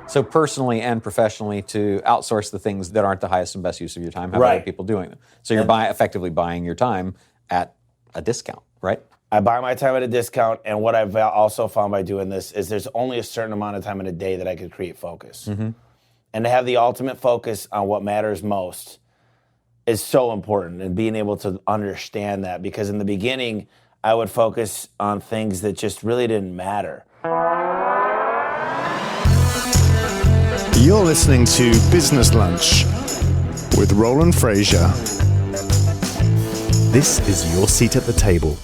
So personally and professionally, to outsource the things that aren't the highest and best use of your time, have other people doing them. So you're effectively buying your time at a discount, right? I buy my time at a discount, and what I've also found by doing this is there's only a certain amount of time in a day that I could create focus. Mm-hmm. And to have the ultimate focus on what matters most is so important, and being able to understand that, because in the beginning, I would focus on things that just really didn't matter. You're listening to Business Lunch with Roland Frasier. This is your seat at the table.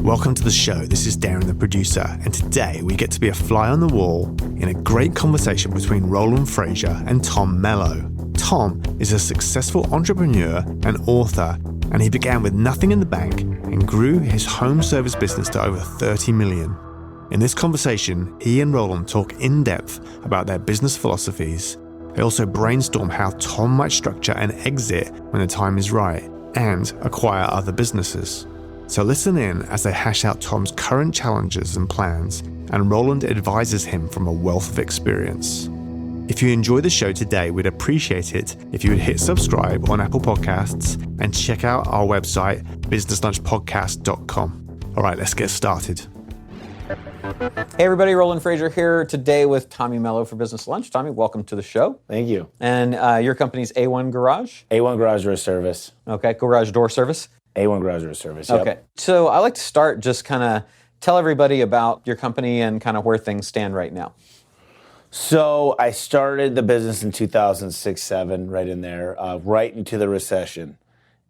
Welcome to the show. This is Darren, the producer, and today we get to be a fly on the wall in a great conversation between Roland Frasier and Tom Mello. Tom is a successful entrepreneur and author, and he began with nothing in the bank and grew his home service business to over 30 million. In this conversation, he and Roland talk in depth about their business philosophies. They also brainstorm how Tom might structure an exit when the time is right and acquire other businesses. So listen in as they hash out Tom's current challenges and plans, and Roland advises him from a wealth of experience. If you enjoy the show today, we'd appreciate it if you would hit subscribe on Apple Podcasts and check out our website, businesslunchpodcast.com. All right, let's get started. Hey everybody, Roland Frasier here today with Tommy Mello for Business Lunch. Tommy, welcome to the show. Thank you. And your company's A1 Garage? A1 Garage Door Service. Okay, garage door service? A1 Garage Door Service, yep. Okay, so I like to start just kind of tell everybody about your company and kind of where things stand right now. So I started the business in 2006-07, right in there, right into the recession.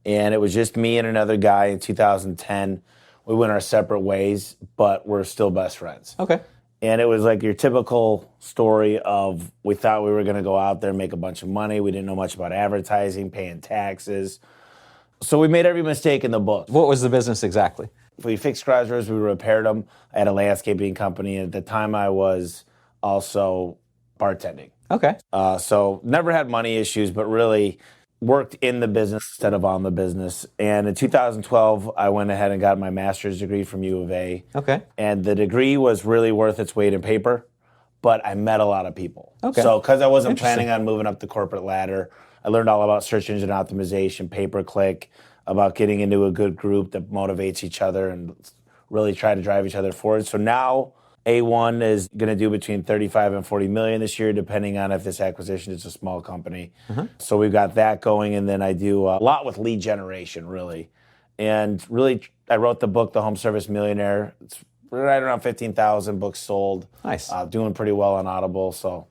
And it was just me and another guy in 2010. We went our separate ways, but we're still best friends. Okay. And it was like your typical story of, we thought we were going to go out there and make a bunch of money. We didn't know much about advertising, paying taxes. So we made every mistake in the book. What was the business exactly? We fixed garage doors, we repaired them. I had a landscaping company, and at the time I was also bartending. Okay. So never had money issues, but really worked in the business instead of on the business. And in 2012, I went ahead and got my master's degree from U of A. Okay. And the degree was really worth its weight in paper, but I met a lot of people. Okay. So because I wasn't planning on moving up the corporate ladder, I learned all about search engine optimization, pay-per-click, about getting into a good group that motivates each other and really try to drive each other forward. So now A1 is going to do between 35 and 40 million this year, depending on if this acquisition is a small company. Mm-hmm. So we've got that going, and then I do a lot with lead generation, really. And really, I wrote the book, The Home Service Millionaire. It's right around 15,000 books sold. Nice. Doing pretty well on Audible. So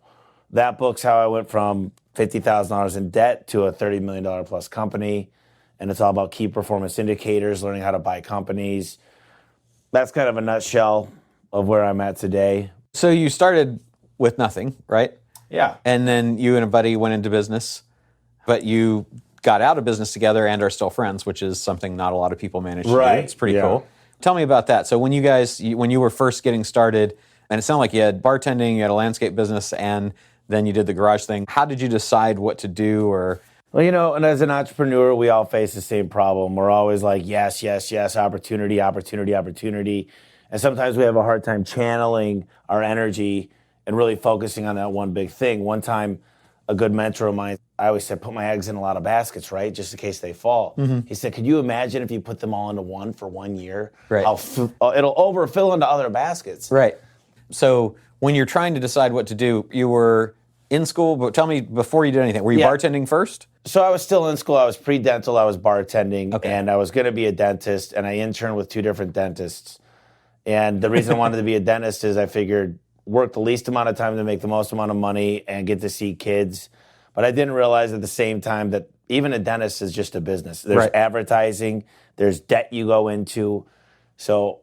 that book's how I went from $50,000 in debt to a $30 million plus company. And it's all about key performance indicators, learning how to buy companies. That's kind of a nutshell of where I'm at today. So you started with nothing, right? Yeah. And then you and a buddy went into business, but you got out of business together and are still friends, which is something not a lot of people manage to do. It's pretty cool. Tell me about that. So when you were first getting started, and it sounded like you had bartending, you had a landscape business, and then you did the garage thing. How did you decide what to do? Or well, and as an entrepreneur, we all face the same problem. We're always like, yes, yes, yes, opportunity, opportunity, opportunity. And sometimes we have a hard time channeling our energy and really focusing on that one big thing. One time, a good mentor of mine, I always said, put my eggs in a lot of baskets, right? Just in case they fall. Mm-hmm. He said, could you imagine if you put them all into one for 1 year? Right. It'll overfill into other baskets. Right. So when you're trying to decide what to do, you were in school, but tell me, before you did anything, were you bartending first? So I was still in school. I was pre-dental. I was bartending, and I was going to be a dentist, and I interned with 2 different dentists. And the reason I wanted to be a dentist is I figured work the least amount of time to make the most amount of money and get to see kids. But I didn't realize at the same time that even a dentist is just a business. There's advertising. There's debt you go into. So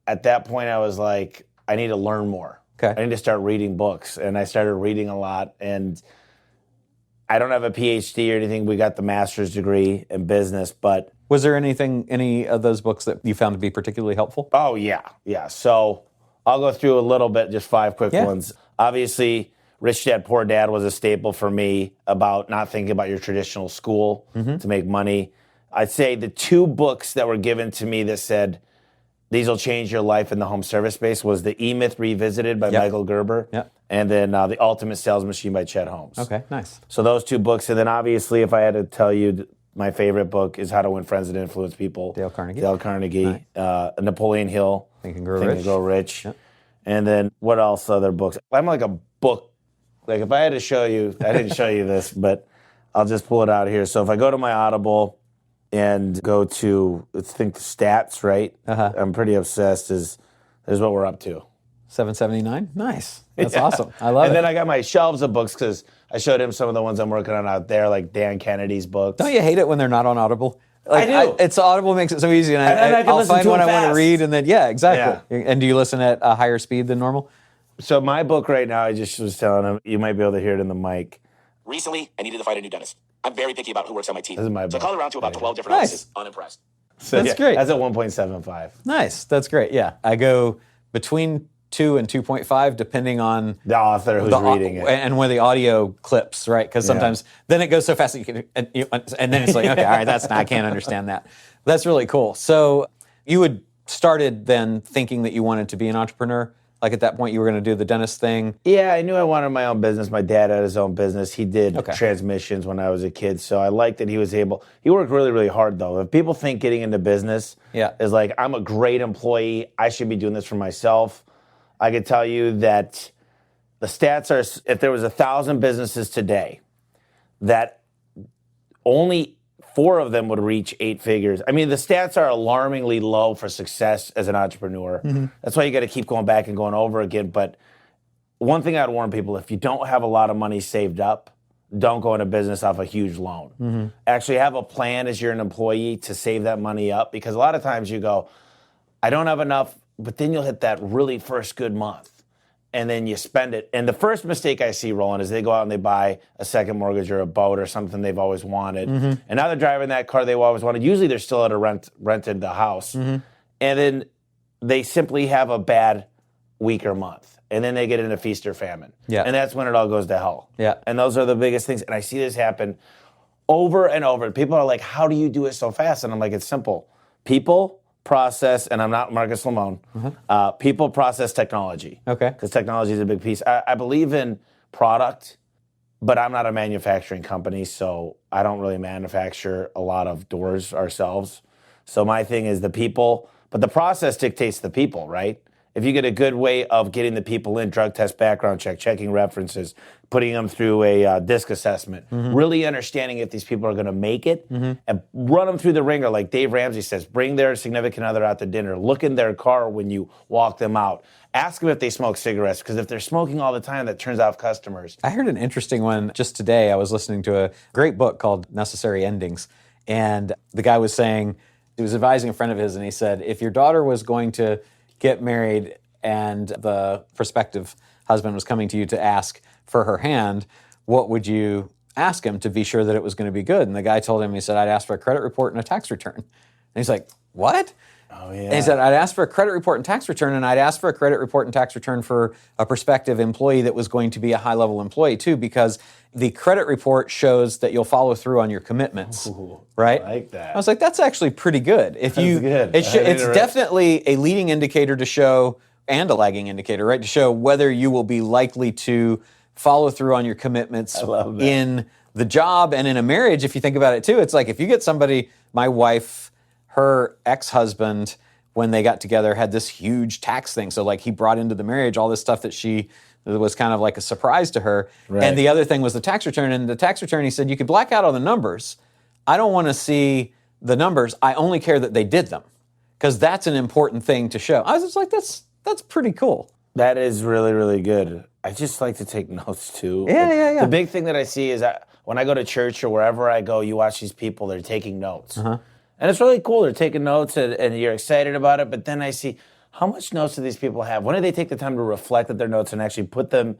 at that point, I was like, I need to learn more. Okay. I need to start reading books. And I started reading a lot. And I don't have a PhD or anything. We got the master's degree in business, but... Was there any of those books that you found to be particularly helpful? Oh, yeah. Yeah. So I'll go through a little bit, just 5 quick ones. Obviously, Rich Dad, Poor Dad was a staple for me about not thinking about your traditional school to make money. I'd say the 2 books that were given to me that said, these will change your life in the home service space was The E-Myth Revisited by Michael Gerber and then The Ultimate Sales Machine by Chet Holmes. Okay, nice. So those 2 books, and then obviously if I had to tell you my favorite book is How to Win Friends and Influence People. Dale Carnegie. Nice. Napoleon Hill. Think and Grow Rich. Yep. And then what else other books? I'm like a book. Like if I had to show you, I didn't show you this, but I'll just pull it out here. So if I go to my Audible and go to, let's think stats, right? I'm pretty obsessed. There's what we're up to. $7.79. Nice. That's awesome. I love it. And then I got my shelves of books because I showed him some of the ones I'm working on out there, like Dan Kennedy's books. Don't you hate it when they're not on Audible? Like, I do. It's Audible makes it so easy, and I'll find one I want to read, and then exactly. And do you listen at a higher speed than normal? So my book right now, I just was telling him, you might be able to hear it in the mic. Recently, I needed to find a new dentist. I'm very picky about who works on my teeth. This is my book. So I called around to about 12 different offices. Unimpressed. So That's great. That's at 1.75. Nice. That's great. Yeah. I go between 2 and 2.5 depending on the author who's reading it. And where the audio clips, right? Because sometimes then it goes so fast that you can, and then it's like, okay, all right, I can't understand that. That's really cool. So you had started then thinking that you wanted to be an entrepreneur? Like at that point you were going to do the dentist thing? Yeah, I knew I wanted my own business. My dad had his own business. He did transmissions when I was a kid. So I liked that he worked really, really hard though. If people think getting into business is like, I'm a great employee, I should be doing this for myself, I could tell you that the stats are, if there was 1,000 businesses today, that only 4 of them would reach 8 figures. I mean, the stats are alarmingly low for success as an entrepreneur. Mm-hmm. That's why you got to keep going back and going over again. But one thing I'd warn people, if you don't have a lot of money saved up, don't go into business off a huge loan. Mm-hmm. Actually have a plan as you're an employee to save that money up, because a lot of times you go, I don't have enough, but then you'll hit that really first good month. And then you spend it. And the first mistake I see, Roland, is they go out and they buy a second mortgage or a boat or something they've always wanted. Mm-hmm. And now they're driving that car they've always wanted. Usually they're still at a rented the house. Mm-hmm. And then they simply have a bad week or month. And then they get into feast or famine. Yeah. And that's when it all goes to hell. Yeah. And those are the biggest things. And I see this happen over and over. People are like, how do you do it so fast? And I'm like, it's simple. People, process, and I'm not Marcus Lamone, people, process, technology. Okay. Because technology is a big piece. I believe in product, but I'm not a manufacturing company, so I don't really manufacture a lot of doors ourselves. So my thing is the people, but the process dictates the people, right? If you get a good way of getting the people in, drug test, background check, checking references, putting them through a DISC assessment, really understanding if these people are going to make it, and run them through the ringer, like Dave Ramsey says, bring their significant other out to dinner, look in their car when you walk them out, ask them if they smoke cigarettes, because if they're smoking all the time, that turns off customers. I heard an interesting one just today. I was listening to a great book called Necessary Endings, and the guy was saying, he was advising a friend of his, and he said, if your daughter was going to get married and the prospective husband was coming to you to ask for her hand, what would you ask him to be sure that it was going to be good? And the guy told him, he said, I'd ask for a credit report and a tax return. And he's like, what? Oh, yeah. And he said, I'd ask for a credit report and tax return, and I'd ask for a credit report and tax return for a prospective employee that was going to be a high-level employee, too, because the credit report shows that you'll follow through on your commitments, right? I like that. I was like, that's actually pretty good. It's definitely a leading indicator to show, and a lagging indicator, right, to show whether you will be likely to follow through on your commitments in the job and in a marriage. If you think about it, too, it's like if you get somebody, my wife, her ex-husband, when they got together, had this huge tax thing. So like he brought into the marriage all this stuff that was kind of like a surprise to her. Right. And the other thing was the tax return. And the tax return, he said, you could black out all the numbers. I don't want to see the numbers. I only care that they did them, because that's an important thing to show. I was just like, that's pretty cool. That is really, really good. I just like to take notes too. Yeah. The big thing that I see is when I go to church or wherever I go, you watch these people, they're taking notes. And it's really cool. They're taking notes and you're excited about it. But then I see, how much notes do these people have? When do they take the time to reflect at their notes and actually put them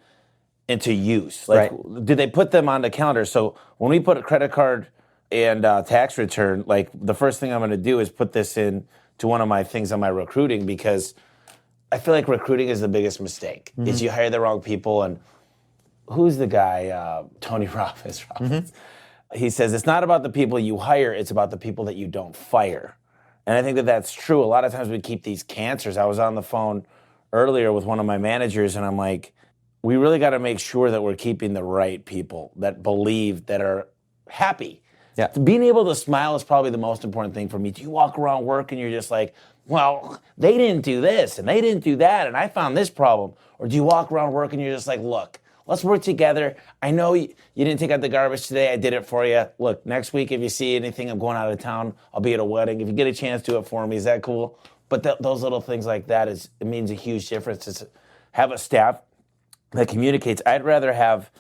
into use? Like, do they put them on the calendar? So when we put a credit card and tax return, like the first thing I'm going to do is put this in to one of my things on my recruiting, because I feel like recruiting is the biggest mistake. Is you hire the wrong people. And who's the guy? Tony Robbins. He says, it's not about the people you hire, it's about the people that you don't fire. And I think that that's true. A lot of times we keep these cancers. I was on the phone earlier with one of my managers, and I'm like, we really got to make sure that we're keeping the right people that believe, that are happy. Yeah. Being able to smile is probably the most important thing for me. Do you walk around work and you're just like, well, they didn't do this and they didn't do that and I found this problem? Or do you walk around work and you're just like, look, let's work together. I know you didn't take out the garbage today. I did it for you. Look, next week, if you see anything, I'm going out of town. I'll be at a wedding. If you get a chance, do it for me. Is that cool? But those little things like that, it means a huge difference. It's have a staff that communicates. I'd rather have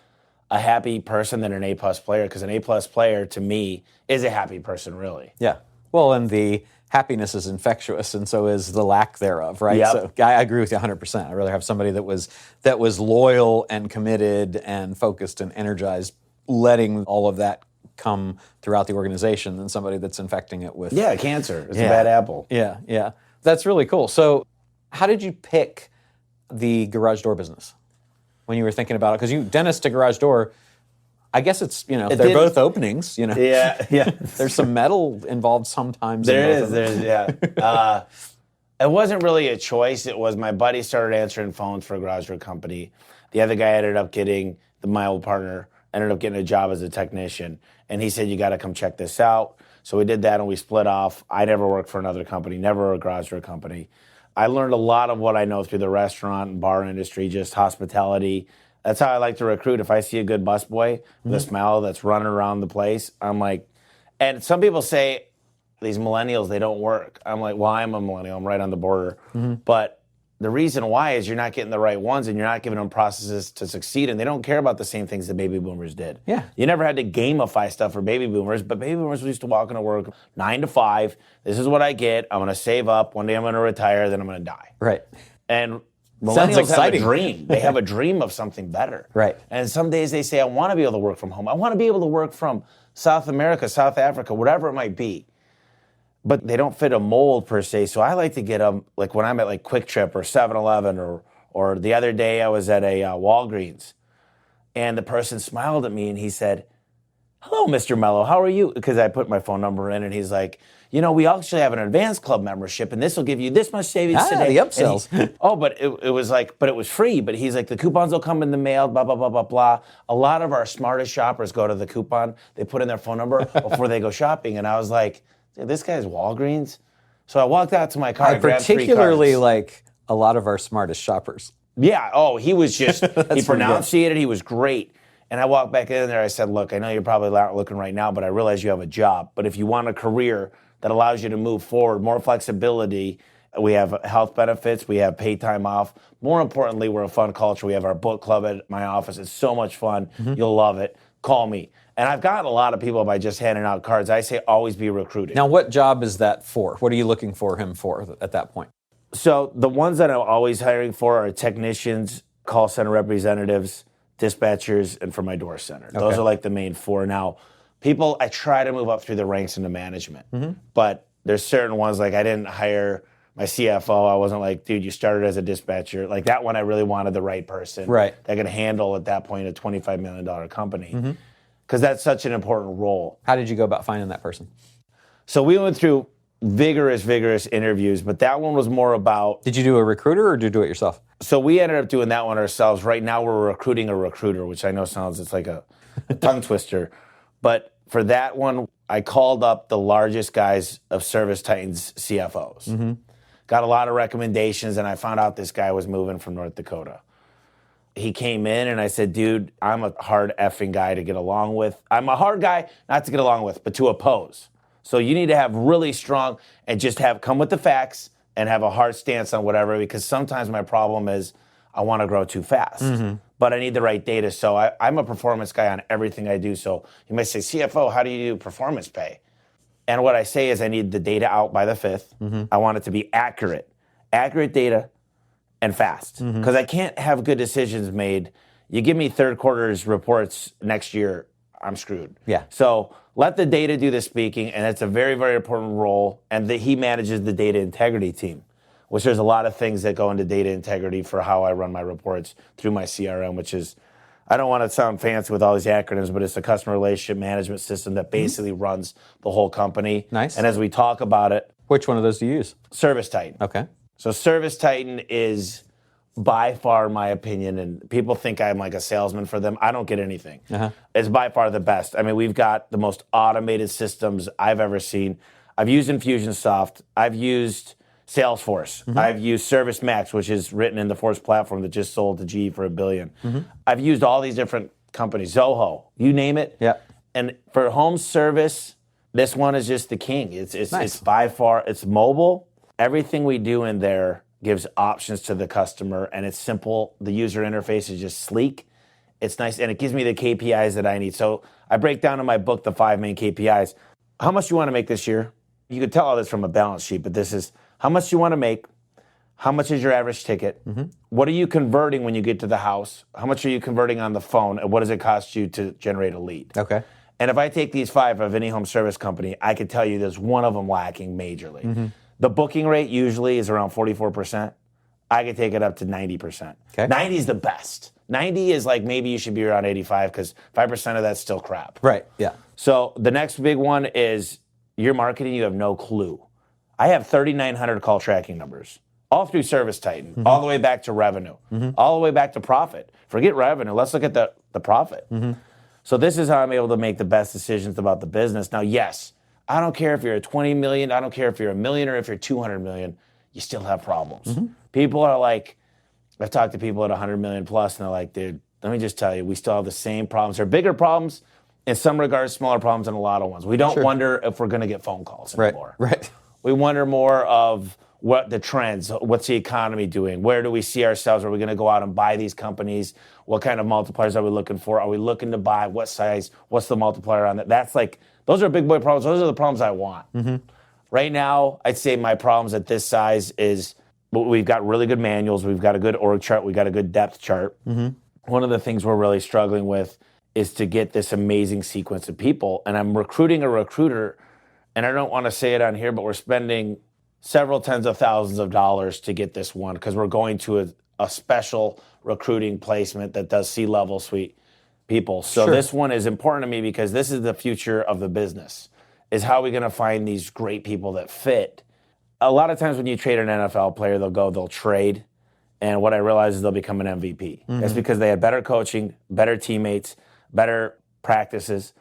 a happy person than an A-plus player, because an A-plus player, to me, is a happy person, really. Yeah. Well, and the happiness is infectious, and so is the lack thereof, right? Yep. So I agree with you 100%. I'd rather have somebody that was loyal and committed and focused and energized, letting all of that come throughout the organization, than somebody that's infecting it with... Yeah, cancer. It's a bad apple. Yeah, yeah. That's really cool. So how did you pick the garage door business when you were thinking about it? Because dentist to garage door, I guess it's, they're both openings, Yeah, yeah. There's some metal involved sometimes. Yeah. It wasn't really a choice. It was my buddy started answering phones for a garage door company. The other guy ended up my old partner, ended up getting a job as a technician. And he said, you got to come check this out. So we did that and we split off. I never worked for another company, never a garage door company. I learned a lot of what I know through the restaurant and bar industry, just hospitality. That's how I like to recruit. If I see a good busboy with a smile that's running around the place, I'm like, and some people say these millennials, they don't work. I'm like, well, I'm a millennial. I'm right on the border. But the reason why is you're not getting the right ones and you're not giving them processes to succeed, and they don't care about the same things that baby boomers did. Yeah. You never had to gamify stuff for baby boomers, but baby boomers used to walk into work 9 to 5. This is what I get. I'm going to save up. One day I'm going to retire, then I'm going to die. Right. And Sounds millennials exciting. have a dream. They have a dream of something better. Right. And some days they say, I want to be able to work from home. I want to be able to work from South America, South Africa, whatever it might be. But they don't fit a mold per se. So I like to get them, like when I'm at like Quick Trip or 7-Eleven or the other day I was at a Walgreens, and the person smiled at me and he said, hello, Mr. Mello, how are you? Because I put my phone number in and he's like, we actually have an advanced club membership and this will give you this much savings today. The upsells. But it was like, but it was free. But he's like, the coupons will come in the mail, blah, blah, blah, blah, blah. A lot of our smartest shoppers go to the coupon. They put in their phone number before they go shopping. And I was like, this guy's Walgreens. So I walked out to my car. I particularly like a lot of our smartest shoppers. Yeah. Oh, he was just, he good. pronunciated. He was great. And I walked back in there. I said, look, I know you're probably not looking right now, but I realize you have a job. But if you want a career that allows you to move forward, more flexibility, we have health benefits, we have paid time off. More importantly, we're a fun culture. We have our book club at my office. It's so much fun. You'll love it. Call me. And I've got a lot of people by just handing out cards. I say always be recruiting. Now, what job is that for? What are you looking for him for at that point? So the ones that I'm always hiring for are technicians, call center representatives, dispatchers, and for my door center. Those are like the main 4. Now, I try to move up through the ranks into management. But there's certain ones, like I didn't hire my CFO. I wasn't like, dude, you started as a dispatcher. Like that one, I really wanted the right person that could handle at that point a $25 million company. Because that's such an important role. How did you go about finding that person? So we went through vigorous interviews, but that one was more about... Did you do a recruiter or did you do it yourself? So we ended up doing that one ourselves. Right now we're recruiting a recruiter, which I know it's like a tongue twister. But for that one, I called up the largest guys of Service Titan's CFOs. Got a lot of recommendations, and I found out this guy was moving from North Dakota. He came in and I said, dude, I'm a hard effing guy to get along with. I'm a hard guy not to get along with, but to oppose. So you need to have really strong and just come with the facts and have a hard stance on whatever, because sometimes my problem is I want to grow too fast, but I need the right data. So I'm a performance guy on everything I do. So you might say, CFO, how do you do performance pay? And what I say is I need the data out by the 5th. I want it to be accurate data, and fast, because I can't have good decisions made. You give me third quarter's reports next year, I'm screwed. Yeah. So let the data do the speaking, and it's a very, very important role. And he manages the data integrity team, which there's a lot of things that go into data integrity for how I run my reports through my CRM, which is, I don't want to sound fancy with all these acronyms, but it's a customer relationship management system that basically runs the whole company. Nice. And as we talk about it, Which one of those do you use? Service Titan. Okay. So Service Titan is by far my opinion, and people think I'm like a salesman for them. I don't get anything. It's by far the best. I mean, we've got the most automated systems I've ever seen. I've used Infusionsoft. I've used Salesforce. I've used ServiceMax, which is written in the Force platform that just sold to GE for $1 billion. I've used all these different companies, Zoho, you name it. And for home service, this one is just the king. It's by far, it's mobile. Everything we do in there gives options to the customer, and it's simple. The user interface is just sleek. It's nice, and it gives me the KPIs that I need. So I break down in my book the 5 main KPIs. How much do you want to make this year? You could tell all this from a balance sheet, but this is how much you want to make, how much is your average ticket, what are you converting when you get to the house, how much are you converting on the phone, and what does it cost you to generate a lead? Okay. And if I take these 5 of any home service company, I could tell you there's one of them lacking majorly. The booking rate usually is around 44%. I could take it up to 90%. Okay. 90 is the best. 90 is like maybe you should be around 85 because 5% of that's still crap. Right, yeah. So the next big one is your marketing, you have no clue. I have 3,900 call tracking numbers, all through Service Titan, all the way back to revenue, all the way back to profit. Forget revenue, let's look at the profit. So this is how I'm able to make the best decisions about the business. Now, yes, I don't care if you're at 20 million, I don't care if you're a million or if you're 200 million, you still have problems. People are like, I've talked to people at 100 million plus, and they're like, dude, let me just tell you, we still have the same problems. They're bigger problems, in some regards, smaller problems than a lot of ones. We don't wonder if we're going to get phone calls anymore. Right. We wonder more of what the trends, what's the economy doing? Where do we see ourselves? Are we going to go out and buy these companies? What kind of multipliers are we looking for? Are we looking to buy? What size? What's the multiplier on that? That's like, those are big boy problems. Those are the problems I want. Right now, I'd say my problems at this size is we've got really good manuals. We've got a good org chart. We've got a good depth chart. One of the things we're really struggling with is to get this amazing sequence of people. And I'm recruiting a recruiter, and I don't want to say it on here, but we're spending several tens of thousands of dollars to get this one because we're going to a special recruiting placement that does C-level suite people. So this one is important to me because this is the future of the business, is how are we going to find these great people that fit. A lot of times when you trade an NFL player, they'll trade, and what I realize is they'll become an MVP. That's because they had better coaching, better teammates, better practices,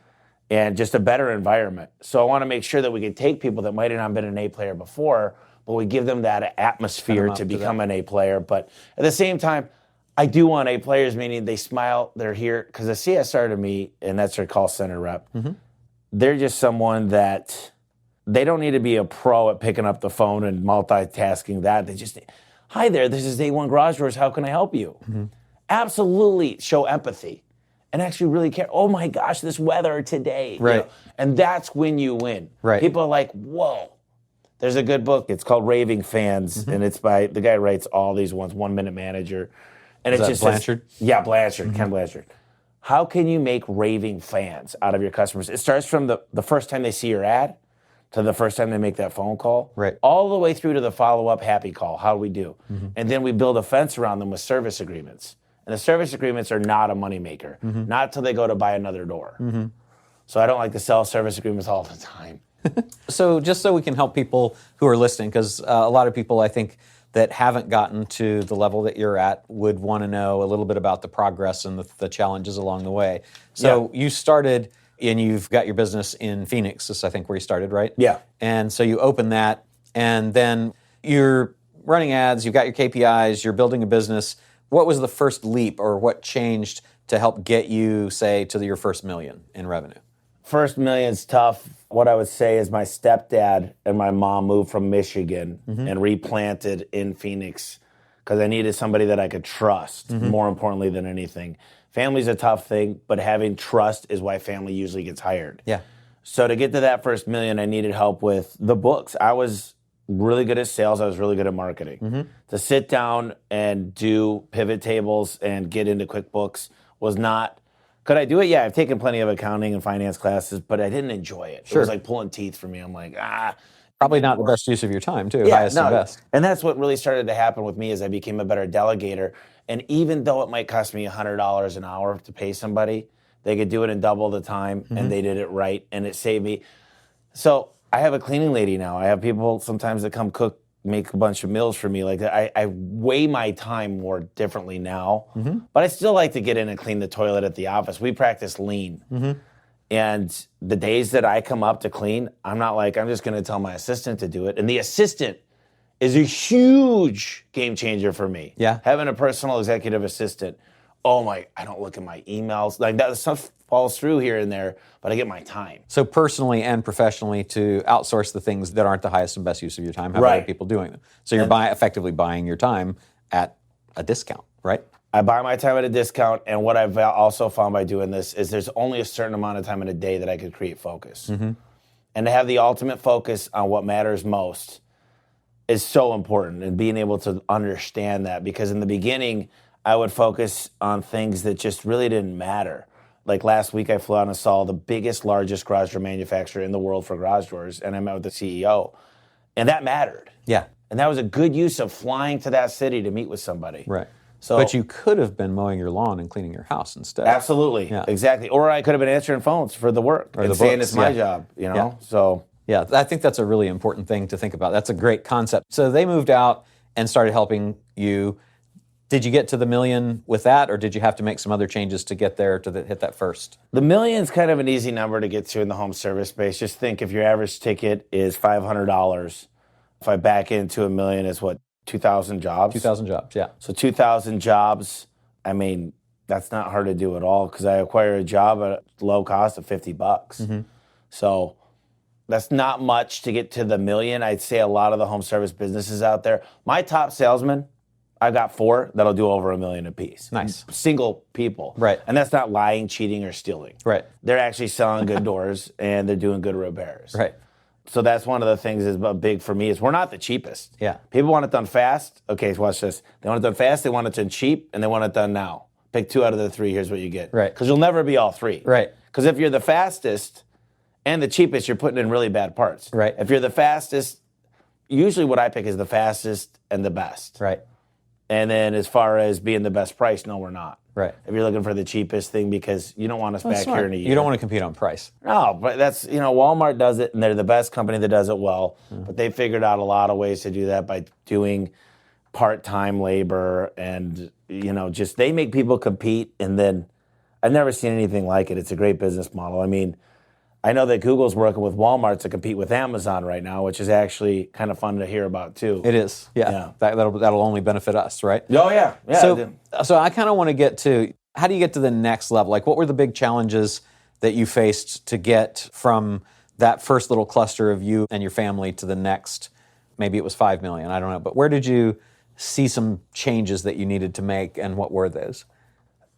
and just a better environment. So I want to make sure that we can take people that might have not been an A player before, but we give them that atmosphere to become an A player. But at the same time, I do want A players, meaning they smile, they're here. Because a CSR to me, and that's their call center rep, they're just someone that they don't need to be a pro at picking up the phone and multitasking that. They just, hi there, this is A1 Garage Doors, how can I help you? Absolutely show empathy. And actually really care. Oh my gosh, this weather today. Right. You know? And that's when you win. Right. People are like, whoa. There's a good book. It's called Raving Fans. And it's by the guy who writes all these ones, 1 Minute Manager. And Is it's that just Blanchard? Yeah, Blanchard, Ken Blanchard. How can you make raving fans out of your customers? It starts from the first time they see your ad to the first time they make that phone call. Right. All the way through to the follow-up happy call. How do we do? And then we build a fence around them with service agreements. And the service agreements are not a moneymaker, not till they go to buy another door. So I don't like to sell service agreements all the time. So just so we can help people who are listening, because a lot of people, I think, that haven't gotten to the level that you're at would want to know a little bit about the progress and the challenges along the way. So you started, and you've got your business in Phoenix, is I think where you started, right? Yeah. And so you open that, and then you're running ads, you've got your KPIs, you're building a business. What was the first leap, or what changed to help get you, say, to your first million in revenue? First million's tough. What I would say is my stepdad and my mom moved from Michigan and replanted in Phoenix because I needed somebody that I could trust, more importantly than anything. Family's a tough thing, but having trust is why family usually gets hired. Yeah. So to get to that first million, I needed help with the books. I was really good at sales. I was really good at marketing. To sit down and do pivot tables and get into QuickBooks was not... Could I do it? Yeah, I've taken plenty of accounting and finance classes, but I didn't enjoy it. It was like pulling teeth for me. I'm like, Probably not the best use of your time, too. Highest and best. And that's what really started to happen with me as I became a better delegator. And even though it might cost me $100 an hour to pay somebody, they could do it in double the time, and they did it right, and it saved me. So I have a cleaning lady now. I have people sometimes that come cook make a bunch of meals for me. Like I weigh my time more differently now, but I still like to get in and clean the toilet at the office. We practice lean. And the days that I come up to clean, I'm not like, I'm just going to tell my assistant to do it. And the assistant is a huge game changer for me. Yeah. Having a personal executive assistant. I don't look at my emails. Like that stuff falls through here and there, but I get my time. So personally and professionally, to outsource the things that aren't the highest and best use of your time, have Right. other people doing them. So you're effectively buying your time at a discount, right? I buy my time at a discount, and what I've also found by doing this is there's only a certain amount of time in a day that I could create focus. And to have the ultimate focus on what matters most is so important, and being able to understand that, because in the beginning, I would focus on things that just really didn't matter. Like last week, I flew out and saw the biggest, largest garage door manufacturer in the world for garage doors, and I met with the CEO, and that mattered. Yeah. And that was a good use of flying to that city to meet with somebody. Right. So, But you could have been mowing your lawn and cleaning your house instead. absolutely, Yeah. exactly. Or I could have been answering phones for the work Or and the saying books, it's my yeah. job, you know? Yeah. So, Yeah, I think that's a really important thing to think about. That's a great concept. So they moved out and started helping you. Did you get to the million with that, or did you have to make some other changes to get there to hit that first? the million's kind of an easy number to get to in the home service space. Just think if your average ticket is $500, if I back into a million, is what, 2,000 jobs? 2,000 jobs, yeah. So 2,000 jobs, I mean, that's not hard to do at all, because I acquire a job at a low cost of $50. So that's not much to get to the million. I'd say a lot of the home service businesses out there, my top salesman, I got 4 that'll do over $1 million a piece. Nice. Single people. Right. And that's not lying, cheating, or stealing. Right. They're actually selling good doors, and they're doing good repairs. Right. So that's one of the things that's big for me is we're not the cheapest. Yeah. People want it done fast. Okay, so watch this. They want it done fast, they want it done cheap, and they want it done now. Pick 2 out of the 3, here's what you get. Right. Because you'll never be all 3. Right. Because if you're the fastest and the cheapest, you're putting in really bad parts. Right. If you're the fastest, usually what I pick is the fastest and the best. Right. And then as far as being the best price, no, we're not. Right. If you're looking for the cheapest thing, because you don't want us back Smart. here in a year. You don't want to compete on price. No, but that's, Walmart does it, and they're the best company that does it well. But they figured out a lot of ways to do that by doing part-time labor and, just they make people compete. And then I've never seen anything like it. It's a great business model. I mean, I know that Google's working with Walmart to compete with Amazon right now, which is actually kind of fun to hear about too. It is. Yeah. Yeah. That'll only benefit us, right? Oh, yeah. So I kind of want to get to, how do you get to the next level? Like, what were the big challenges that you faced to get from that first little cluster of you and your family to the next, maybe it was 5 million, I don't know. But where did you see some changes that you needed to make, and what were those?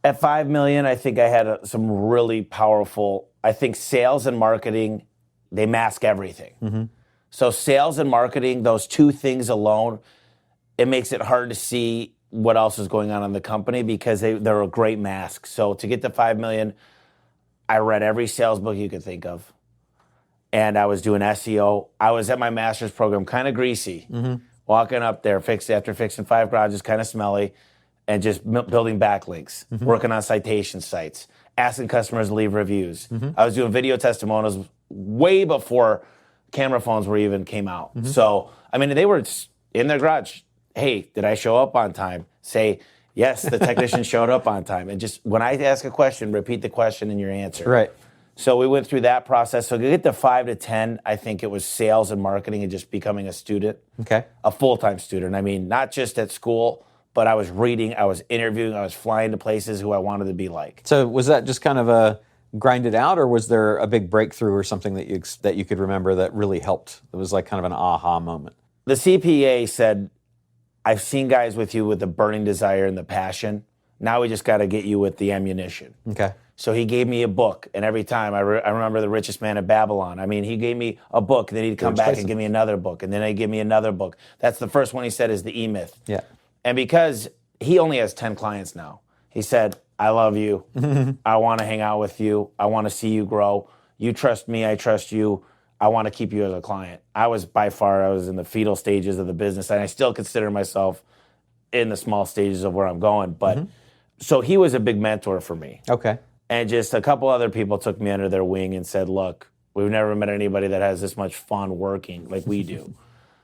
At 5 million, I think I had some really powerful, I think sales and marketing, they mask everything. So sales and marketing, those 2 things alone, it makes it hard to see what else is going on in the company, because they're a great mask. So to get to 5 million, I read every sales book you could think of. And I was doing SEO. I was at my master's program, kind of greasy, walking up there, after fixing 5 garages, kind of smelly, and just building backlinks, working on citation sites, asking customers to leave reviews. I was doing video testimonials way before camera phones even came out. So, I mean, they were in their garage. Hey, did I show up on time? Say, yes, the technician showed up on time. And just when I ask a question, repeat the question and your answer. Right. So we went through that process. So to get to 5 to 10, I think it was sales and marketing and just becoming a student. Okay. A full-time student. I mean, not just at school, but I was reading, I was interviewing, I was flying to places who I wanted to be like. So was that just kind of a grind it out, or was there a big breakthrough or something that you could remember that really helped? It was like kind of an aha moment. The CPA said, I've seen guys with you with the burning desire and the passion. Now we just got to get you with the ammunition. Okay. So he gave me a book, and every time I remember The Richest Man in Babylon. I mean, he gave me a book, and then he'd come back and give me another book, and then he'd give me another book. That's the first one he said is the E-Myth. Yeah. And because he only has 10 clients now, he said, I love you. I want to hang out with you. I want to see you grow. You trust me. I trust you. I want to keep you as a client. I was in the fetal stages of the business, and I still consider myself in the small stages of where I'm going. But so he was a big mentor for me. Okay. And just a couple other people took me under their wing and said, look, we've never met anybody that has this much fun working like we do.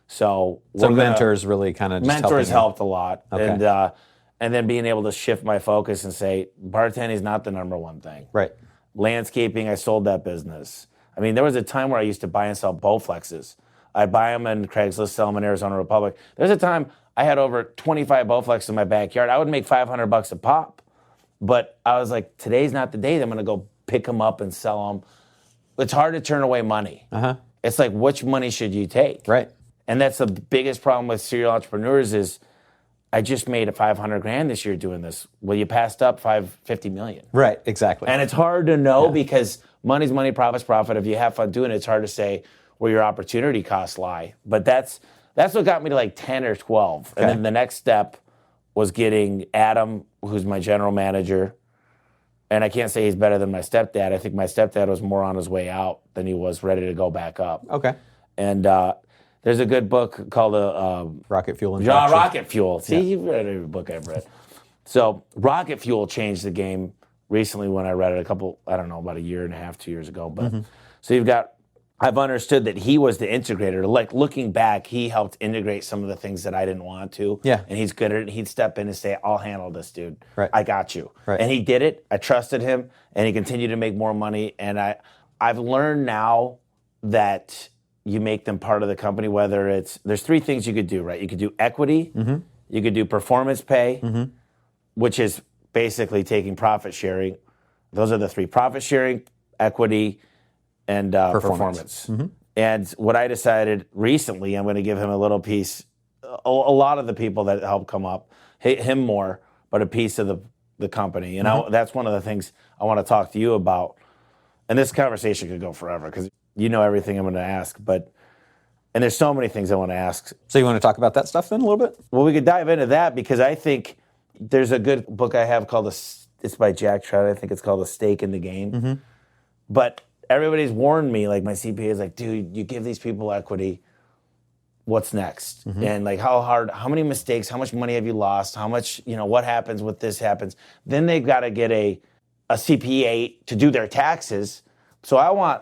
So mentors really kind of just mentors helping helped a lot, and then being able to shift my focus and say bartending is not the number one thing. Right. Landscaping, I sold that business. I mean, there was a time where I used to buy and sell Bowflexes. I'd buy them in Craigslist, sell them in Arizona Republic. There's a time I had over 25 Bowflexes in my backyard. I would make $500 a pop. But I was like, today's not the day that I'm going to go pick them up and sell them. It's hard to turn away money. It's like, which money should you take? Right. And that's the biggest problem with serial entrepreneurs is I just made $500,000 this year doing this. Well, you passed up $50 million. Right, exactly. And it's hard to know because money's money, profit's profit. If you have fun doing it, it's hard to say where your opportunity costs lie. But that's what got me to like 10 or 12. Okay. And then the next step was getting Adam, who's my general manager. And I can't say he's better than my stepdad. I think my stepdad was more on his way out than he was ready to go back up. Okay. And there's a good book called Rocket Fuel. Rocket Fuel. See, you've read every book I've read. So Rocket Fuel changed the game recently when I read it about a year and a half, 2 years ago. But so I've understood that he was the integrator. Like looking back, he helped integrate some of the things that I didn't want to. Yeah. And he's good at it. He'd step in and say, I'll handle this, dude. Right. I got you. Right. And he did it. I trusted him and he continued to make more money. And I've learned now that you make them part of the company, there's three things you could do, right? You could do equity, you could do performance pay, which is basically taking profit sharing. Those are the three: profit sharing, equity, and performance. And what I decided recently, I'm going to give him a little piece, a lot of the people that helped come up, him more, but a piece of the company. And that's one of the things I want to talk to you about. And this conversation could go forever because you know everything I'm going to ask, and there's so many things I want to ask. So you want to talk about that stuff then a little bit? Well, we could dive into that because I think there's a good book I have called it's by Jack Trout. I think it's called The Stake in the Game. But everybody's warned me, like my CPA is like, dude, you give these people equity, what's next? And like how many mistakes, how much money have you lost? How much, what happens with this happens? Then they've got to get a CPA to do their taxes. So I want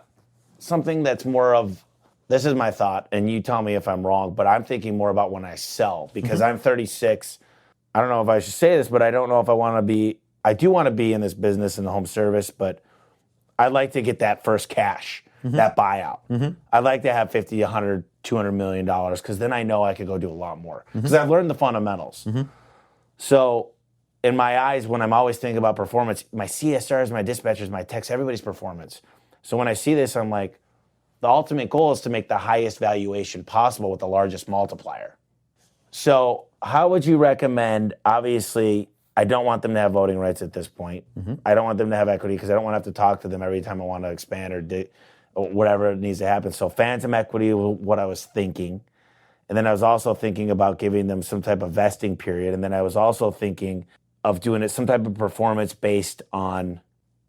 something that's more of, this is my thought, and you tell me if I'm wrong, but I'm thinking more about when I sell, because I'm 36. I don't know if I should say this, but I don't know if I do want to be in this business in the home service, but I'd like to get that first cash, that buyout. I'd like to have 50, 100, $200 million, because then I know I could go do a lot more, because I've learned the fundamentals. So in my eyes, when I'm always thinking about performance, my CSRs, my dispatchers, my techs, everybody's performance. So when I see this, I'm like, the ultimate goal is to make the highest valuation possible with the largest multiplier. So how would you recommend, obviously, I don't want them to have voting rights at this point. I don't want them to have equity because I don't want to have to talk to them every time I want to expand or whatever needs to happen. So phantom equity was what I was thinking. And then I was also thinking about giving them some type of vesting period. And then I was also thinking of doing it some type of performance based on,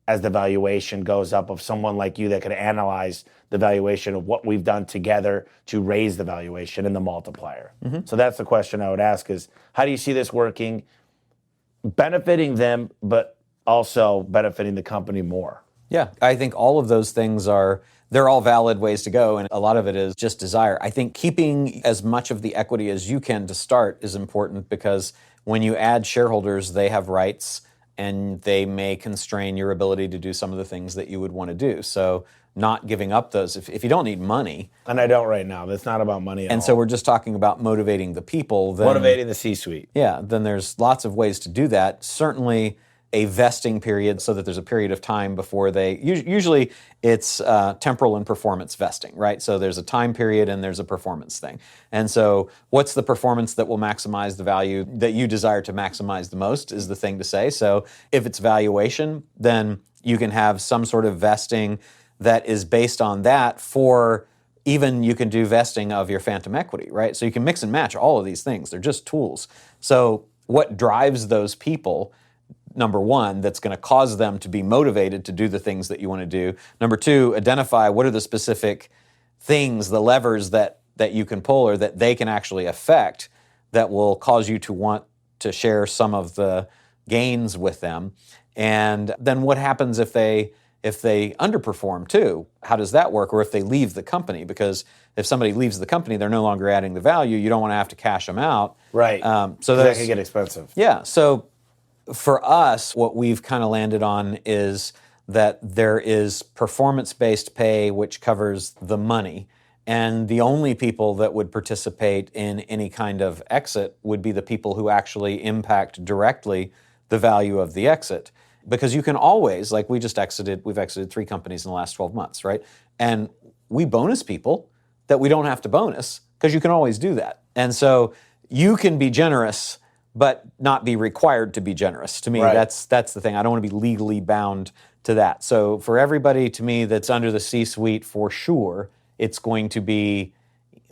as the valuation goes up, of someone like you that could analyze the valuation of what we've done together to raise the valuation and the multiplier. So that's the question I would ask is, how do you see this working, benefiting them, but also benefiting the company more? Yeah, I think all of those things they're all valid ways to go, and a lot of it is just desire. I think keeping as much of the equity as you can to start is important, because when you add shareholders, they have rights, and they may constrain your ability to do some of the things that you would want to do. So not giving up those, if you don't need money. And I don't right now. That's not about money at all. And so we're just talking about motivating the people. Motivating the C-suite. Yeah, then there's lots of ways to do that. Certainly a vesting period, so that there's a period of time before they, usually it's temporal and performance vesting, right? So there's a time period and there's a performance thing. And so what's the performance that will maximize the value that you desire to maximize the most is the thing to say. So if it's valuation, then you can have some sort of vesting that is based on that. For even you can do vesting of your phantom equity, right? So you can mix and match all of these things. They're just tools. So what drives those people? Number one, that's going to cause them to be motivated to do the things that you want to do. Number two, identify what are the specific things, the levers that you can pull or that they can actually affect that will cause you to want to share some of the gains with them. And then what happens if they if they underperform too, how does that work? Or if they leave the company, because if somebody leaves the company, they're no longer adding the value. You don't want to have to cash them out. Right. So that could get expensive. Yeah. So for us, what we've kind of landed on is that there is performance-based pay, which covers the money. And the only people that would participate in any kind of exit would be the people who actually impact directly the value of the exit. Because you can always, like we've exited 3 companies in the last 12 months, right? And we bonus people that we don't have to bonus, because you can always do that. And so you can be generous, but not be required to be generous. To me, Right. that's the thing. I don't want to be legally bound to that. So for everybody, to me, that's under the C-suite, for sure, it's going to be,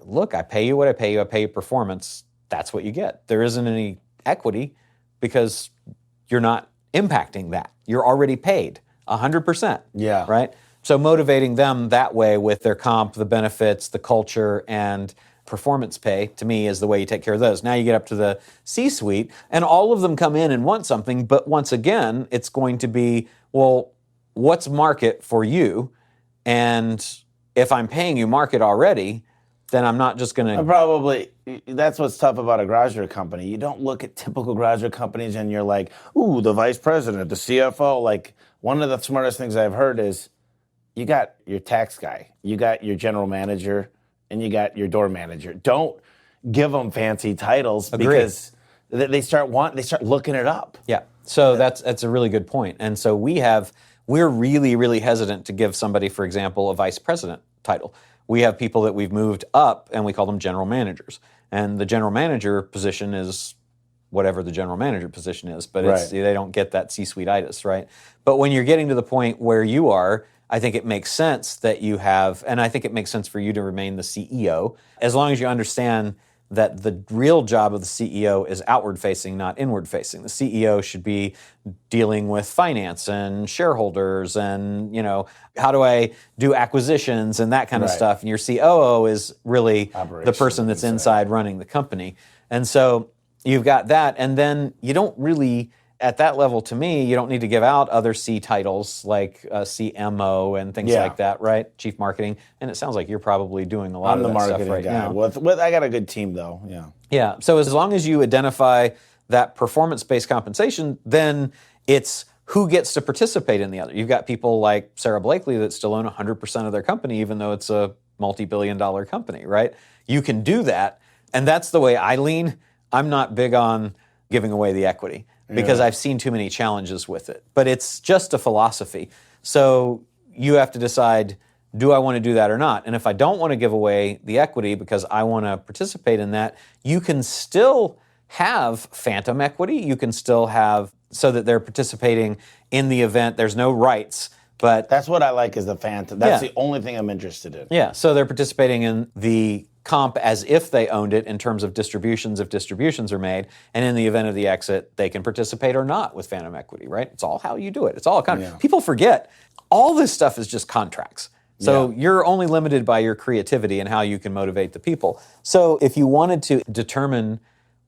look, I pay you what I pay you performance, that's what you get. There isn't any equity because you're not impacting that. You're already paid 100%. Yeah. Right? So motivating them that way with their comp, the benefits, the culture, and performance pay, to me, is the way you take care of those. Now you get up to the C-suite, and all of them come in and want something, but once again, it's going to be, well, what's market for you? And if I'm paying you market already, then I'm not just going to... That's what's tough about a garage door company. You don't look at typical garage door companies and you're like, ooh, the vice president, the CFO. Like, one of the smartest things I've heard is you got your tax guy, you got your general manager, and you got your door manager. Don't give them fancy titles. Agreed. Because they start looking it up. Yeah, so that's a really good point. And so we're really, really hesitant to give somebody, for example, a vice president title. We have people that we've moved up, and we call them general managers. And the general manager position is whatever the general manager position is, but Right. they don't get that C-suite-itis, right? But when you're getting to the point where you are, I think it makes sense that you have, and I think it makes sense for you to remain the CEO, as long as you understand that the real job of the CEO is outward-facing, not inward-facing. The CEO should be dealing with finance and shareholders and, how do I do acquisitions and that kind of Right. stuff. And your COO is really the Operations person that's inside. inside running the company. And so you've got that, and then you don't really, at that level, to me, you don't need to give out other C titles like CMO and things Yeah. like that, right? Chief Marketing. And it sounds like you're probably doing a lot I'm of the that stuff marketing right guy. now. I got a good team, though. Yeah. Yeah. So as long as you identify that performance-based compensation, then it's who gets to participate in the other. You've got people like Sarah Blakely that still own 100% of their company, even though it's a multi-billion-dollar company, right? You can do that, and that's the way I lean. I'm not big on giving away the equity because I've seen too many challenges with it. But it's just a philosophy. So you have to decide, do I want to do that or not? And if I don't want to give away the equity because I want to participate in that, you can still have phantom equity. You can still have, so that they're participating in the event. There's no rights, but... That's what I like, is the phantom. That's Yeah. the only thing I'm interested in. Yeah, so they're participating in the comp as if they owned it in terms of distributions, if distributions are made, and in the event of the exit, they can participate or not with phantom equity, right? It's all how you do it. It's all Yeah. People forget, all this stuff is just contracts. So you're only limited by your creativity and how you can motivate the people. So if you wanted to determine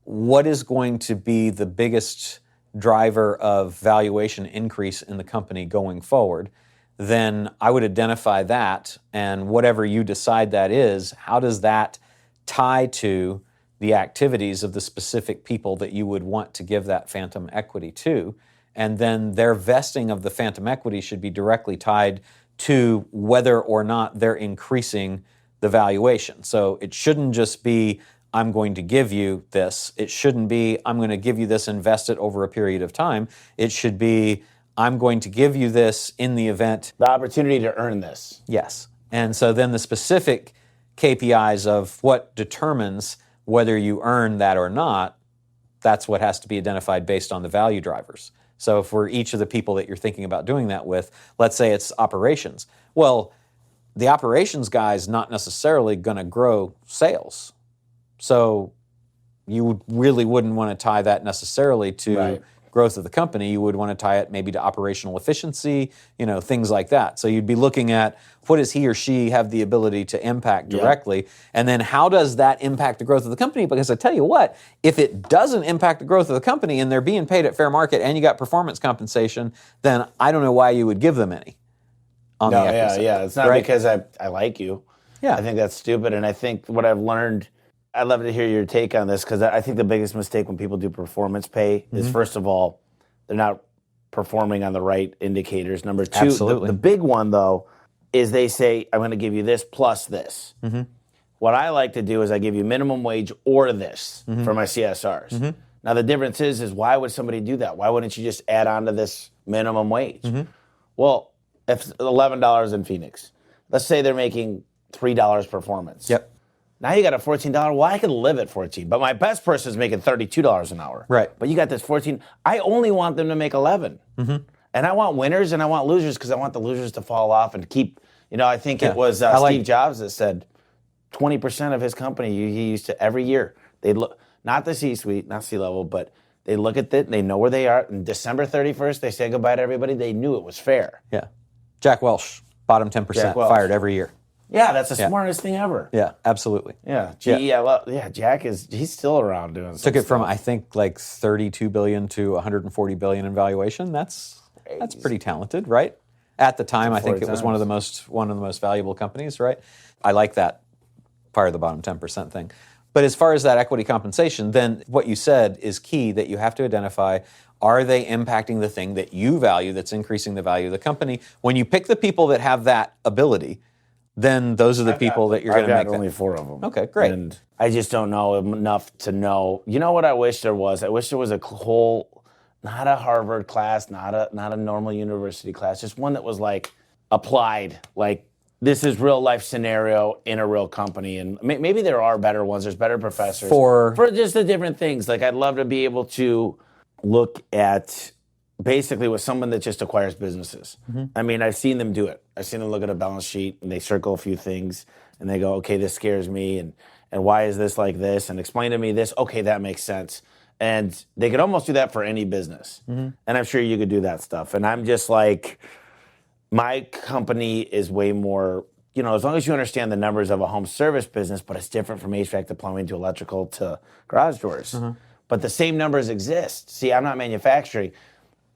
what is going to be the biggest driver of valuation increase in the company going forward, then I would identify that, and whatever you decide that is, how does that tie to the activities of the specific people that you would want to give that phantom equity to? And then their vesting of the phantom equity should be directly tied to whether or not they're increasing the valuation. So it shouldn't just be, I'm going to give you this. It shouldn't be, I'm going to give you this and invest it over a period of time. It should be, I'm going to give you this in the event. The opportunity to earn this. Yes. And so then the specific KPIs of what determines whether you earn that or not, that's what has to be identified based on the value drivers. So for each of the people that you're thinking about doing that with, let's say it's operations. Well, the operations guy is not necessarily going to grow sales. So you really wouldn't want to tie that necessarily to growth of the company. You would want to tie it maybe to operational efficiency, things like that. So you'd be looking at, what does he or she have the ability to impact directly? And then how does that impact the growth of the company? Because I tell you what, if it doesn't impact the growth of the company and they're being paid at fair market and you got performance compensation, then I don't know why you would give them any. on the equity side. Yeah. It's not right? because I like you. Yeah. I think that's stupid. And I think what I've learned, I'd love to hear your take on this, because I think the biggest mistake when people do performance pay is, first of all, they're not performing on the right indicators. Number two, Absolutely. the big one, though, is they say, I'm going to give you this plus this. What I like to do is I give you minimum wage or this for my CSRs. Now, the difference is why would somebody do that? Why wouldn't you just add on to this minimum wage? Well, if $11 in Phoenix, let's say they're making $3 performance. Yep. Now you got a $14. Well, I could live at 14, but my best person is making $32 an hour. Right. But you got this 14. I only want them to make 11. And I want winners and I want losers, because I want the losers to fall off and keep, I think it was Steve Jobs that said 20% of his company, he used to every year, they'd look, not the C-suite, not C-level, but they look at it, they know where they are. And December 31st, they say goodbye to everybody. They knew it was fair. Yeah. Jack Welch, bottom 10%, fired every year. Yeah, that's the smartest thing ever. Yeah, absolutely. Yeah, GE, Jack he's still around doing Took it stuff. from, I think, like $32 billion to $140 billion in valuation. That's pretty talented, right? At the time, I think it was one of the most valuable companies, right? I like that fire the bottom 10% thing. But as far as that equity compensation, then what you said is key, that you have to identify, are they impacting the thing that you value that's increasing the value of the company? When you pick the people that have that ability, then those are the people that you're going to make. I've got only 4 of them. Okay, great. And I just don't know enough to know. You know what I wish there was? I wish there was a whole, not a Harvard class, not a normal university class, just one that was like applied, like this is real life scenario in a real company. And maybe there are better ones. There's better professors. For just the different things. Like I'd love to be able to look at basically with someone that just acquires businesses. I mean, I've seen them do it. I've seen them look at a balance sheet and they circle a few things and they go, okay, this scares me. And why is this like this? And explain to me this. Okay, that makes sense. And they could almost do that for any business. And I'm sure you could do that stuff. And I'm just like, my company is way more, as long as you understand the numbers of a home service business, but it's different from HVAC to plumbing to electrical to garage doors. But the same numbers exist. See, I'm not manufacturing.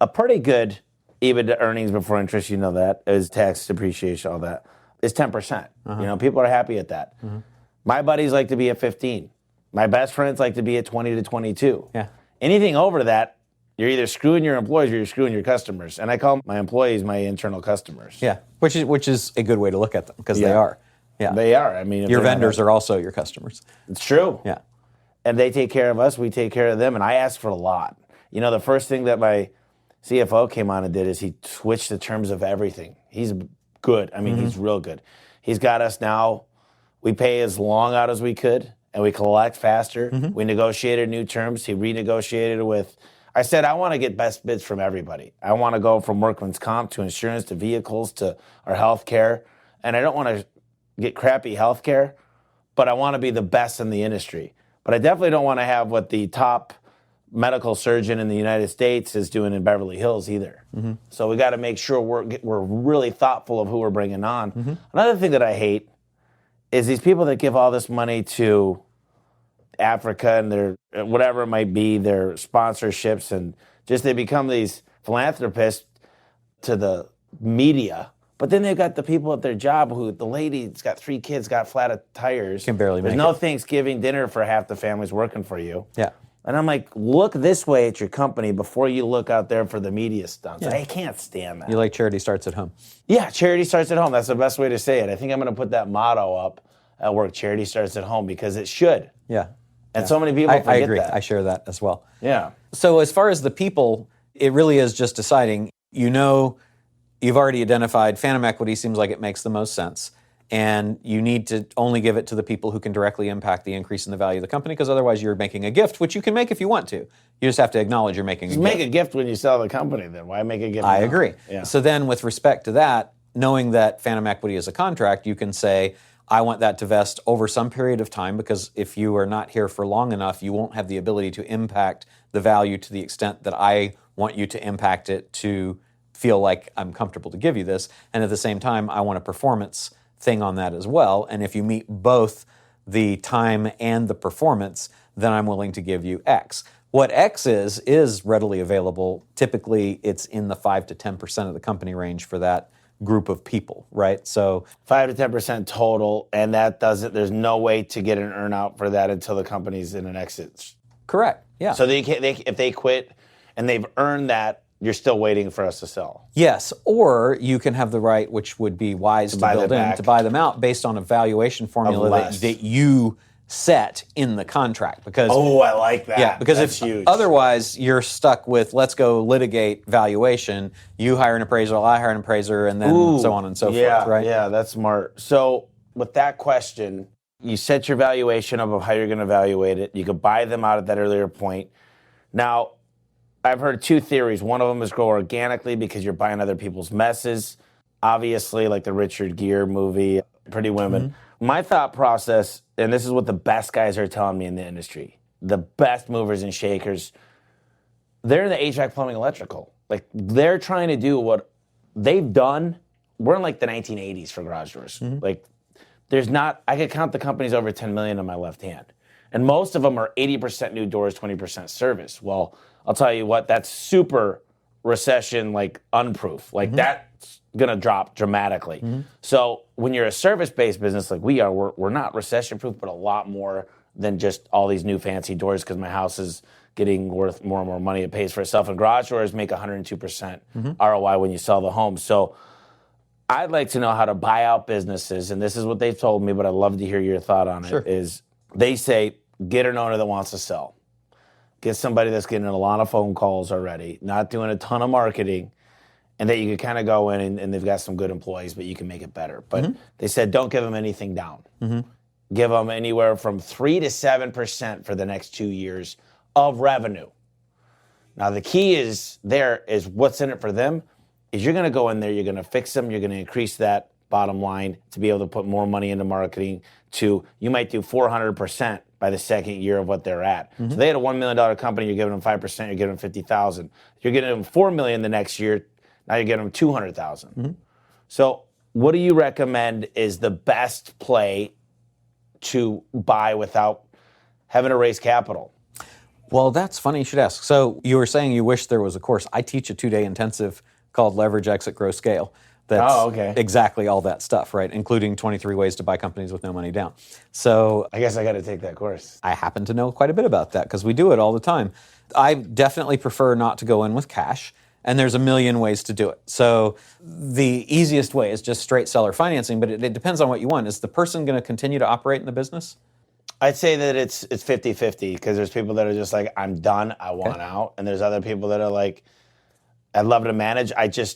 A pretty good EBITDA earnings before interest, that, is tax, depreciation, all that, is 10%. People are happy at that. My buddies like to be at 15. My best friends like to be at 20 to 22. Yeah. Anything over that, you're either screwing your employees or you're screwing your customers. And I call my employees my internal customers. Yeah, which is a good way to look at them, because they are. Yeah, they are. I mean, your vendors are also your customers. It's true. Yeah. And they take care of us, we take care of them, and I ask for a lot. The first thing that my CFO came on and did is he switched the terms of everything. He's good. I mean, he's real good. He's got us now, we pay as long out as we could, and we collect faster. We negotiated new terms. He renegotiated with, I said, I want to get best bids from everybody. I want to go from workman's comp to insurance to vehicles to our health care. And I don't want to get crappy health care, but I want to be the best in the industry. But I definitely don't want to have what the top medical surgeon in the United States is doing in Beverly Hills either. So we got to make sure we're really thoughtful of who we're bringing on. Another thing that I hate is these people that give all this money to Africa and their whatever it might be, their sponsorships, and just they become these philanthropists to the media. But then they've got the people at their job who, the lady's got 3 kids, got flat tires. Can barely make There's no Thanksgiving dinner for half the families working for you. Yeah. And I'm like, look this way at your company before you look out there for the media stunts. I can't stand that. You like charity starts at home. Yeah, charity starts at home. That's the best way to say it. I think I'm going to put that motto up at work, charity starts at home, because it should. Yeah. And so many people forget I agree. that. I share that as well. Yeah. So as far as the people, it really is just deciding, you've already identified phantom equity seems like it makes the most sense. And you need to only give it to the people who can directly impact the increase in the value of the company, because otherwise you're making a gift, which you can make if you want to. You just have to acknowledge you're making a gift. Make a gift when you sell the company, then. Why make a gift now? I agree. Yeah. So then with respect to that, knowing that phantom equity is a contract, you can say, I want that to vest over some period of time, because if you are not here for long enough, you won't have the ability to impact the value to the extent that I want you to impact it to feel like I'm comfortable to give you this. And at the same time, I want a performance thing on that as well. And if you meet both the time and the performance, then I'm willing to give you X. What X is readily available. Typically, it's in the 5 to 10% of the company range for that group of people, right? So 5 to 10% total, and there's no way to get an earnout for that until the company's in an exit. correct, yeah. So if they quit and they've earned that, you're still waiting for us to sell. Yes, or you can have the right, which would be wise to build in, to buy them out based on a valuation formula that you set in the contract. Because I like that. Yeah, because that's huge. Otherwise you're stuck with let's go litigate valuation. You hire an appraiser, I hire an appraiser, and then so on and so forth, right? Yeah, that's smart. So with that question, you set your valuation up of how you're going to evaluate it. You could buy them out at that earlier point. Now, I've heard two theories. One of them is grow organically because you're buying other people's messes. Obviously, like the Richard Gere movie, Pretty Women. Mm-hmm. My thought process, and this is what the best guys are telling me in the industry, the best movers and shakers, they're in the HVAC, plumbing, electrical. Like, they're trying to do what they've done. We're in like the 1980s for garage doors. Mm-hmm. Like, I could count the companies over 10 million on my left hand. And most of them are 80% new doors, 20% service. Well, I'll tell you what, that's super recession, like unproof. Like that's gonna drop dramatically. Mm-hmm. So when you're a service-based business like we are, we're not recession-proof, but a lot more than just all these new fancy doors because my house is getting worth more and more money. It pays for itself. And garage doors make 102% ROI when you sell the home. So I'd like to know how to buy out businesses, and this is what they've told me, but I'd love to hear your thought on it, is they say, get an owner that wants to sell. Get somebody that's getting a lot of phone calls already, not doing a ton of marketing, and that you can kind of go in and they've got some good employees, but you can make it better. But they said don't give them anything down. Give them anywhere from 3 to 7% for the next 2 years of revenue. Now, the key is what's in it for them is you're going to go in there, you're going to fix them, you're going to increase that bottom line to be able to put more money into marketing you might do 400% by the second year of what they're at. So they had a $1 million company, you're giving them 5%, you're giving them $50,000. You're getting them $4 million the next year, now you're getting them $200,000. So what do you recommend is the best play to buy without having to raise capital? Well, that's funny you should ask. So you were saying you wish there was a course. I teach a 2-day intensive called Leverage, Exit, Grow, Scale. That's exactly all that stuff, right? Including 23 ways to buy companies with no money down. So I guess I got to take that course. I happen to know quite a bit about that because we do it all the time. I definitely prefer not to go in with cash, and there's a million ways to do it. So the easiest way is just straight seller financing, but it depends on what you want. Is the person going to continue to operate in the business? I'd say that it's 50-50 because there's people that are just like, I'm done, I want out. And there's other people that are like, I'd love to manage.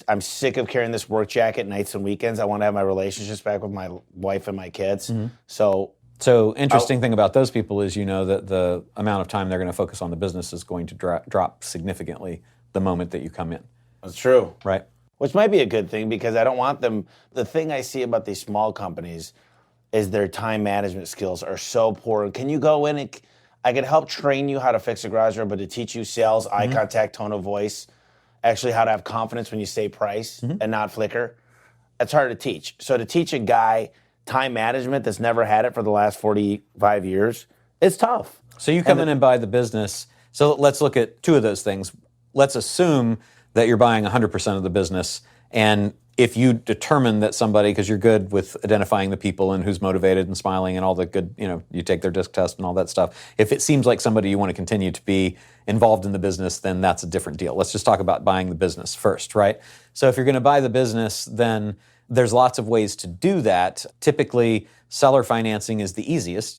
I'm sick of carrying this work jacket nights and weekends. I want to have my relationships back with my wife and my kids. So interesting thing about those people is that the amount of time they're going to focus on the business is going to drop significantly the moment that you come in. That's true. Right. Which might be a good thing because I don't want them. The thing I see about these small companies is their time management skills are so poor. Can you go in and I could help train you how to fix a garage door, but to teach you sales, eye contact, tone of voice, actually how to have confidence when you say price and not flicker, that's hard to teach. So to teach a guy time management that's never had it for the last 45 years, it's tough. So you come in and buy the business. So let's look at two of those things. Let's assume that you're buying 100% of the business, and if you determine that somebody, because you're good with identifying the people and who's motivated and smiling and all the good, you take their disc test and all that stuff. If it seems like somebody you want to continue to be involved in the business, then that's a different deal. Let's just talk about buying the business first, right? So if you're going to buy the business, then there's lots of ways to do that. Typically, seller financing is the easiest.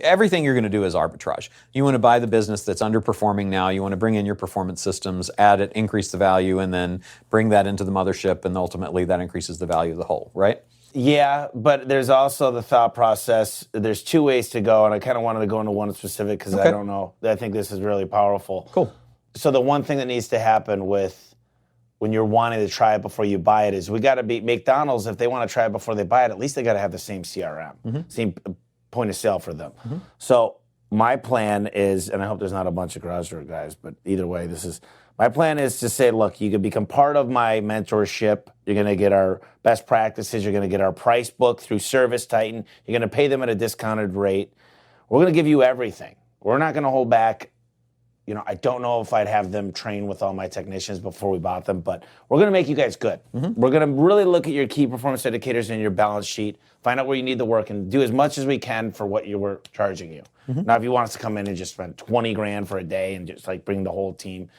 Everything you're going to do is arbitrage. You want to buy the business that's underperforming now. You want to bring in your performance systems, add it, increase the value, and then bring that into the mothership, and ultimately that increases the value of the whole, right? Yeah, but there's also the thought process. There's two ways to go, and I kind of wanted to go into one specific because I don't know. I think this is really powerful. Cool. So the one thing that needs to happen when you're wanting to try it before you buy it is we got to be McDonald's. If they want to try it before they buy it, at least they got to have the same CRM, same point of sale for them. So my plan is, and I hope there's not a bunch of garage door guys, but either way, my plan is to say, look, you can become part of my mentorship. You're going to get our best practices. You're going to get our price book through Service Titan. You're going to pay them at a discounted rate. We're going to give you everything. We're not going to hold back I don't know if I'd have them train with all my technicians before we bought them, but we're going to make you guys good. We're going to really look at your key performance indicators and your balance sheet, find out where you need the work, and do as much as we can for what you were charging you. Now, if you want us to come in and just spend 20 grand for a day and just like bring the whole team,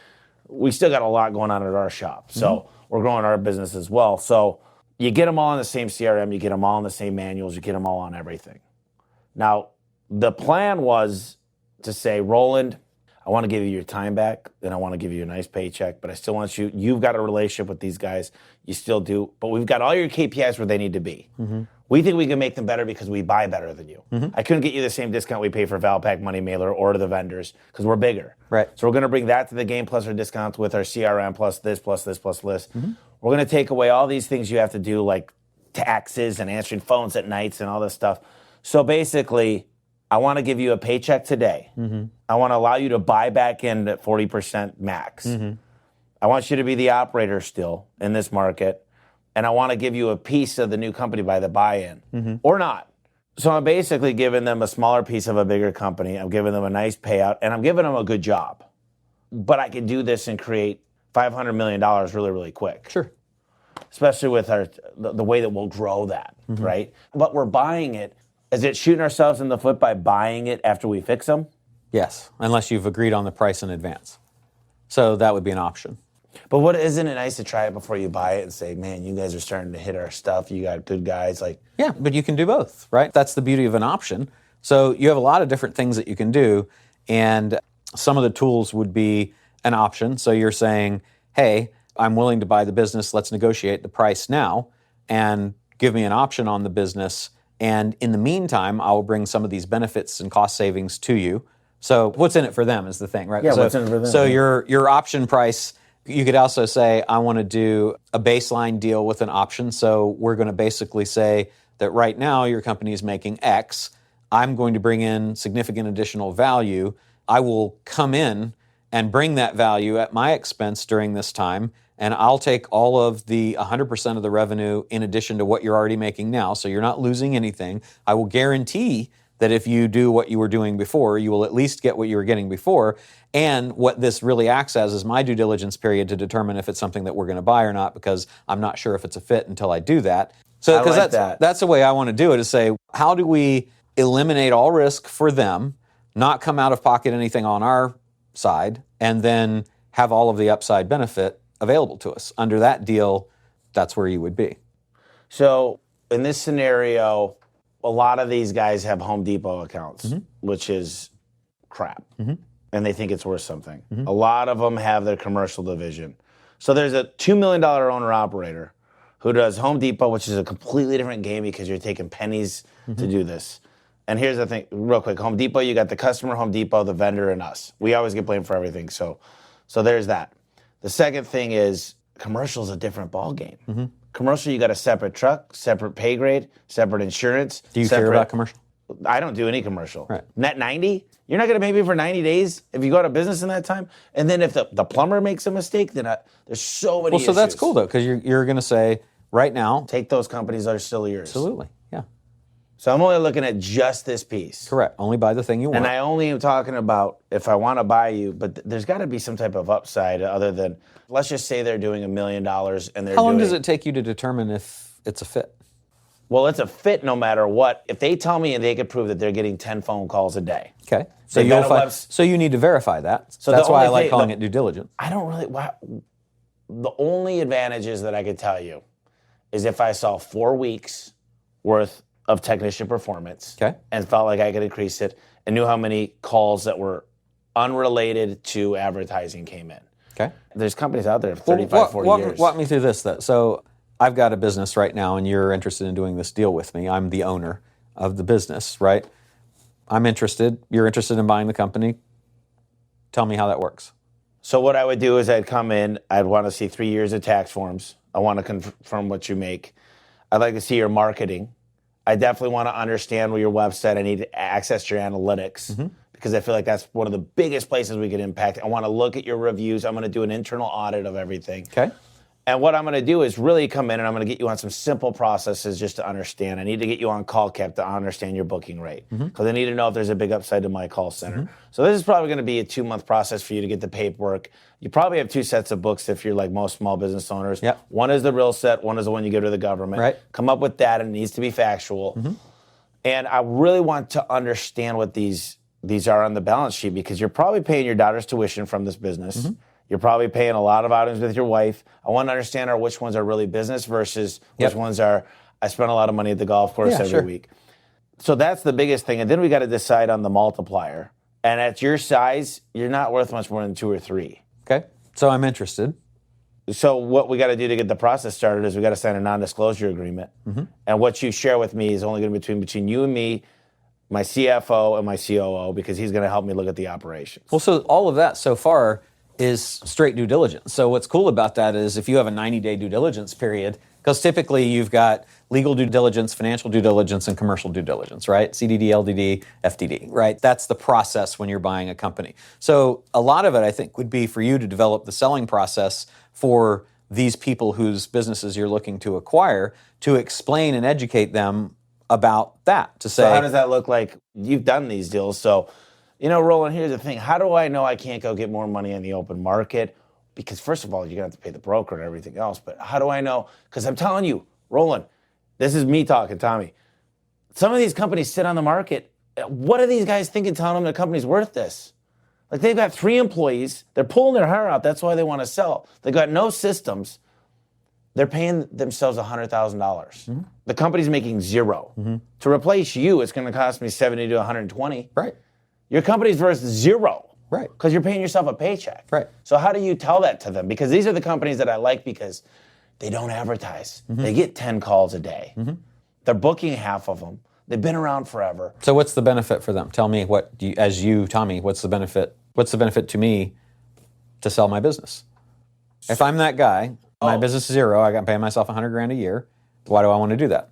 we still got a lot going on at our shop. So we're growing our business as well. So you get them all in the same CRM, you get them all in the same manuals, you get them all on everything. Now, the plan was to say, Roland, I want to give you your time back, then I want to give you a nice paycheck, but I still want you've got a relationship with these guys, you still do, but we've got all your KPIs where they need to be. We think we can make them better because we buy better than you. I couldn't get you the same discount we pay for Valpak Money Mailer or to the vendors because we're bigger. Right. So we're going to bring that to the game plus our discounts with our CRM plus this, plus this, plus this. We're going to take away all these things you have to do like taxes and answering phones at nights and all this stuff. So basically, I want to give you a paycheck today. I want to allow you to buy back in at 40% max. I want you to be the operator still in this market. And I want to give you a piece of the new company by the buy-in or not. So I'm basically giving them a smaller piece of a bigger company. I'm giving them a nice payout and I'm giving them a good job. But I can do this and create $500 million really, really quick. Sure. Especially with the way that we'll grow that, right? But we're buying it. Is it shooting ourselves in the foot by buying it after we fix them? Yes, unless you've agreed on the price in advance. So that would be an option. But isn't it nice to try it before you buy it and say, man, you guys are starting to hit our stuff. You got good guys. Yeah, but you can do both, right? That's the beauty of an option. So you have a lot of different things that you can do, and some of the tools would be an option. So you're saying, hey, I'm willing to buy the business. Let's negotiate the price now and give me an option on the business. And in the meantime, I will bring some of these benefits and cost savings to you. So what's in it for them is the thing, right? Yeah, so, what's in it for them? So your option price, you could also say, I want to do a baseline deal with an option. So we're going to basically say that right now your company is making X. I'm going to bring in significant additional value. I will come in and bring that value at my expense during this time, and I'll take all of the 100% of the revenue in addition to what you're already making now, so you're not losing anything. I will guarantee that if you do what you were doing before, you will at least get what you were getting before. And what this really acts as is my due diligence period to determine if it's something that we're going to buy or not, because I'm not sure if it's a fit until I do that. So because that's the way I want to do it, is say, how do we eliminate all risk for them, not come out of pocket anything on our side, and then have all of the upside benefit available to us? Under that deal, that's where you would be. So in this scenario, a lot of these guys have Home Depot accounts, which is crap, and they think it's worth something. A lot of them have their commercial division. So there's a $2 million owner-operator who does Home Depot, which is a completely different game because you're taking pennies to do this. And here's the thing, real quick. Home Depot, you got the customer, Home Depot, the vendor, and us. We always get blamed for everything, so there's that. The second thing is commercial's a different ballgame. Commercial, you got a separate truck, separate pay grade, separate insurance. Do you care about commercial? I don't do any commercial. Right. Net 90, you're not going to pay me for 90 days if you go out of business in that time. And then if the plumber makes a mistake, then there's so many issues. So that's cool, though, because you're going to say, right now, take those companies that are still yours. Absolutely, yeah. So I'm only looking at just this piece. Correct. Only buy the thing you want. And I only am talking about if I want to buy you, but there's got to be some type of upside other than, let's just say they're doing $1 million and they're How long does it take you to determine if it's a fit? Well, it's a fit no matter what. If they tell me and they could prove that they're getting 10 phone calls a day. Okay. So you need to verify that. So that's why I like calling it due diligence. I don't really, the only advantages that I could tell you is if I saw 4 weeks worth of technician performance and felt like I could increase it and knew how many calls that were unrelated to advertising came in. Okay. There's companies out there for 35, 40 years. Walk me through this, though. So I've got a business right now, and you're interested in doing this deal with me. I'm the owner of the business, right? I'm interested. You're interested in buying the company. Tell me how that works. So what I would do is I'd come in. I'd want to see 3 years of tax forms. I want to confirm what you make. I'd like to see your marketing. I definitely want to understand your website. I need to access your analytics because I feel like that's one of the biggest places we could impact. I want to look at your reviews. I'm going to do an internal audit of everything. Okay. And what I'm going to do is really come in and I'm going to get you on some simple processes just to understand. I need to get you on call cap to understand your booking rate because I need to know if there's a big upside to my call center. So this is probably going to be a 2-month process for you to get the paperwork. You probably have 2 sets of books if you're like most small business owners. Yep. One is the real set, one is the one you give to the government. Right. Come up with that, and it needs to be factual. And I really want to understand what these are on the balance sheet because you're probably paying your daughter's tuition from this business. You're probably paying a lot of items with your wife. I want to understand which ones are really business versus which ones are, I spend a lot of money at the golf course every week. So that's the biggest thing. And then we got to decide on the multiplier. And at your size, you're not worth much more than 2 or 3. Okay. So I'm interested. So what we got to do to get the process started is we got to sign a non-disclosure agreement. And what you share with me is only going to be between you and me, my CFO and my COO, because he's going to help me look at the operations. Well, so all of that so far is straight due diligence. So what's cool about that is if you have a 90-day due diligence period, because typically you've got legal due diligence, financial due diligence, and commercial due diligence, right? CDD, LDD, FDD, right? That's the process when you're buying a company. So a lot of it, I think, would be for you to develop the selling process for these people whose businesses you're looking to acquire to explain and educate them about that, to say... So how does that look like? You've done these deals, so... You know, Roland, here's the thing. How do I know I can't go get more money in the open market? Because first of all, you're going to have to pay the broker and everything else. But how do I know? Because I'm telling you, Roland, this is me talking, Tommy. Some of these companies sit on the market. What are these guys thinking telling them the company's worth this? Like they've got 3 employees. They're pulling their hair out. That's why they want to sell. They've got no systems. They're paying themselves $100,000. The company's making 0. To replace you, it's going to cost me 70 to 120. Right. Your company's worth 0. Right. Because you're paying yourself a paycheck. Right. So how do you tell that to them? Because these are the companies that I like because they don't advertise. They get 10 calls a day. They're booking half of them. They've been around forever. So what's the benefit for them? Tell me Tommy, what's the benefit? What's the benefit to me to sell my business? If I'm that guy, my business is 0, I got to pay myself $100,000 a year. Why do I want to do that?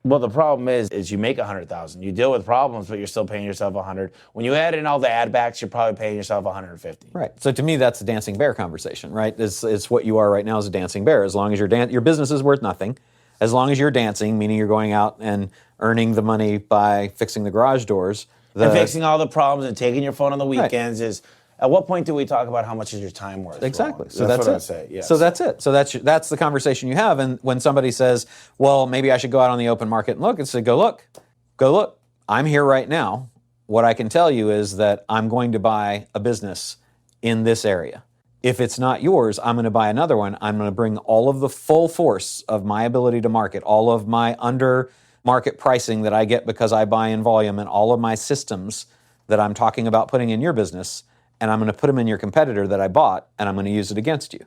Well, the problem is you make $100,000. You deal with problems, but you're still paying yourself $100,000. When you add in all the add backs, you're probably paying yourself $150,000. Right. So to me, that's a dancing bear conversation, right? It's what you are right now is a dancing bear. As long as your business is worth nothing, as long as you're dancing, meaning you're going out and earning the money by fixing the garage doors, and fixing all the problems and taking your phone on the weekends is. At what point do we talk about how much is your time worth? Exactly. So that's what I say. Yes. So that's it. So that's the conversation you have. And when somebody says, "Well, maybe I should go out on the open market and look," and say, "Go look. I'm here right now. What I can tell you is that I'm going to buy a business in this area. If it's not yours, I'm going to buy another one. I'm going to bring all of the full force of my ability to market, all of my under market pricing that I get because I buy in volume, and all of my systems that I'm talking about putting in your business." And I'm going to put them in your competitor that I bought, and I'm going to use it against you.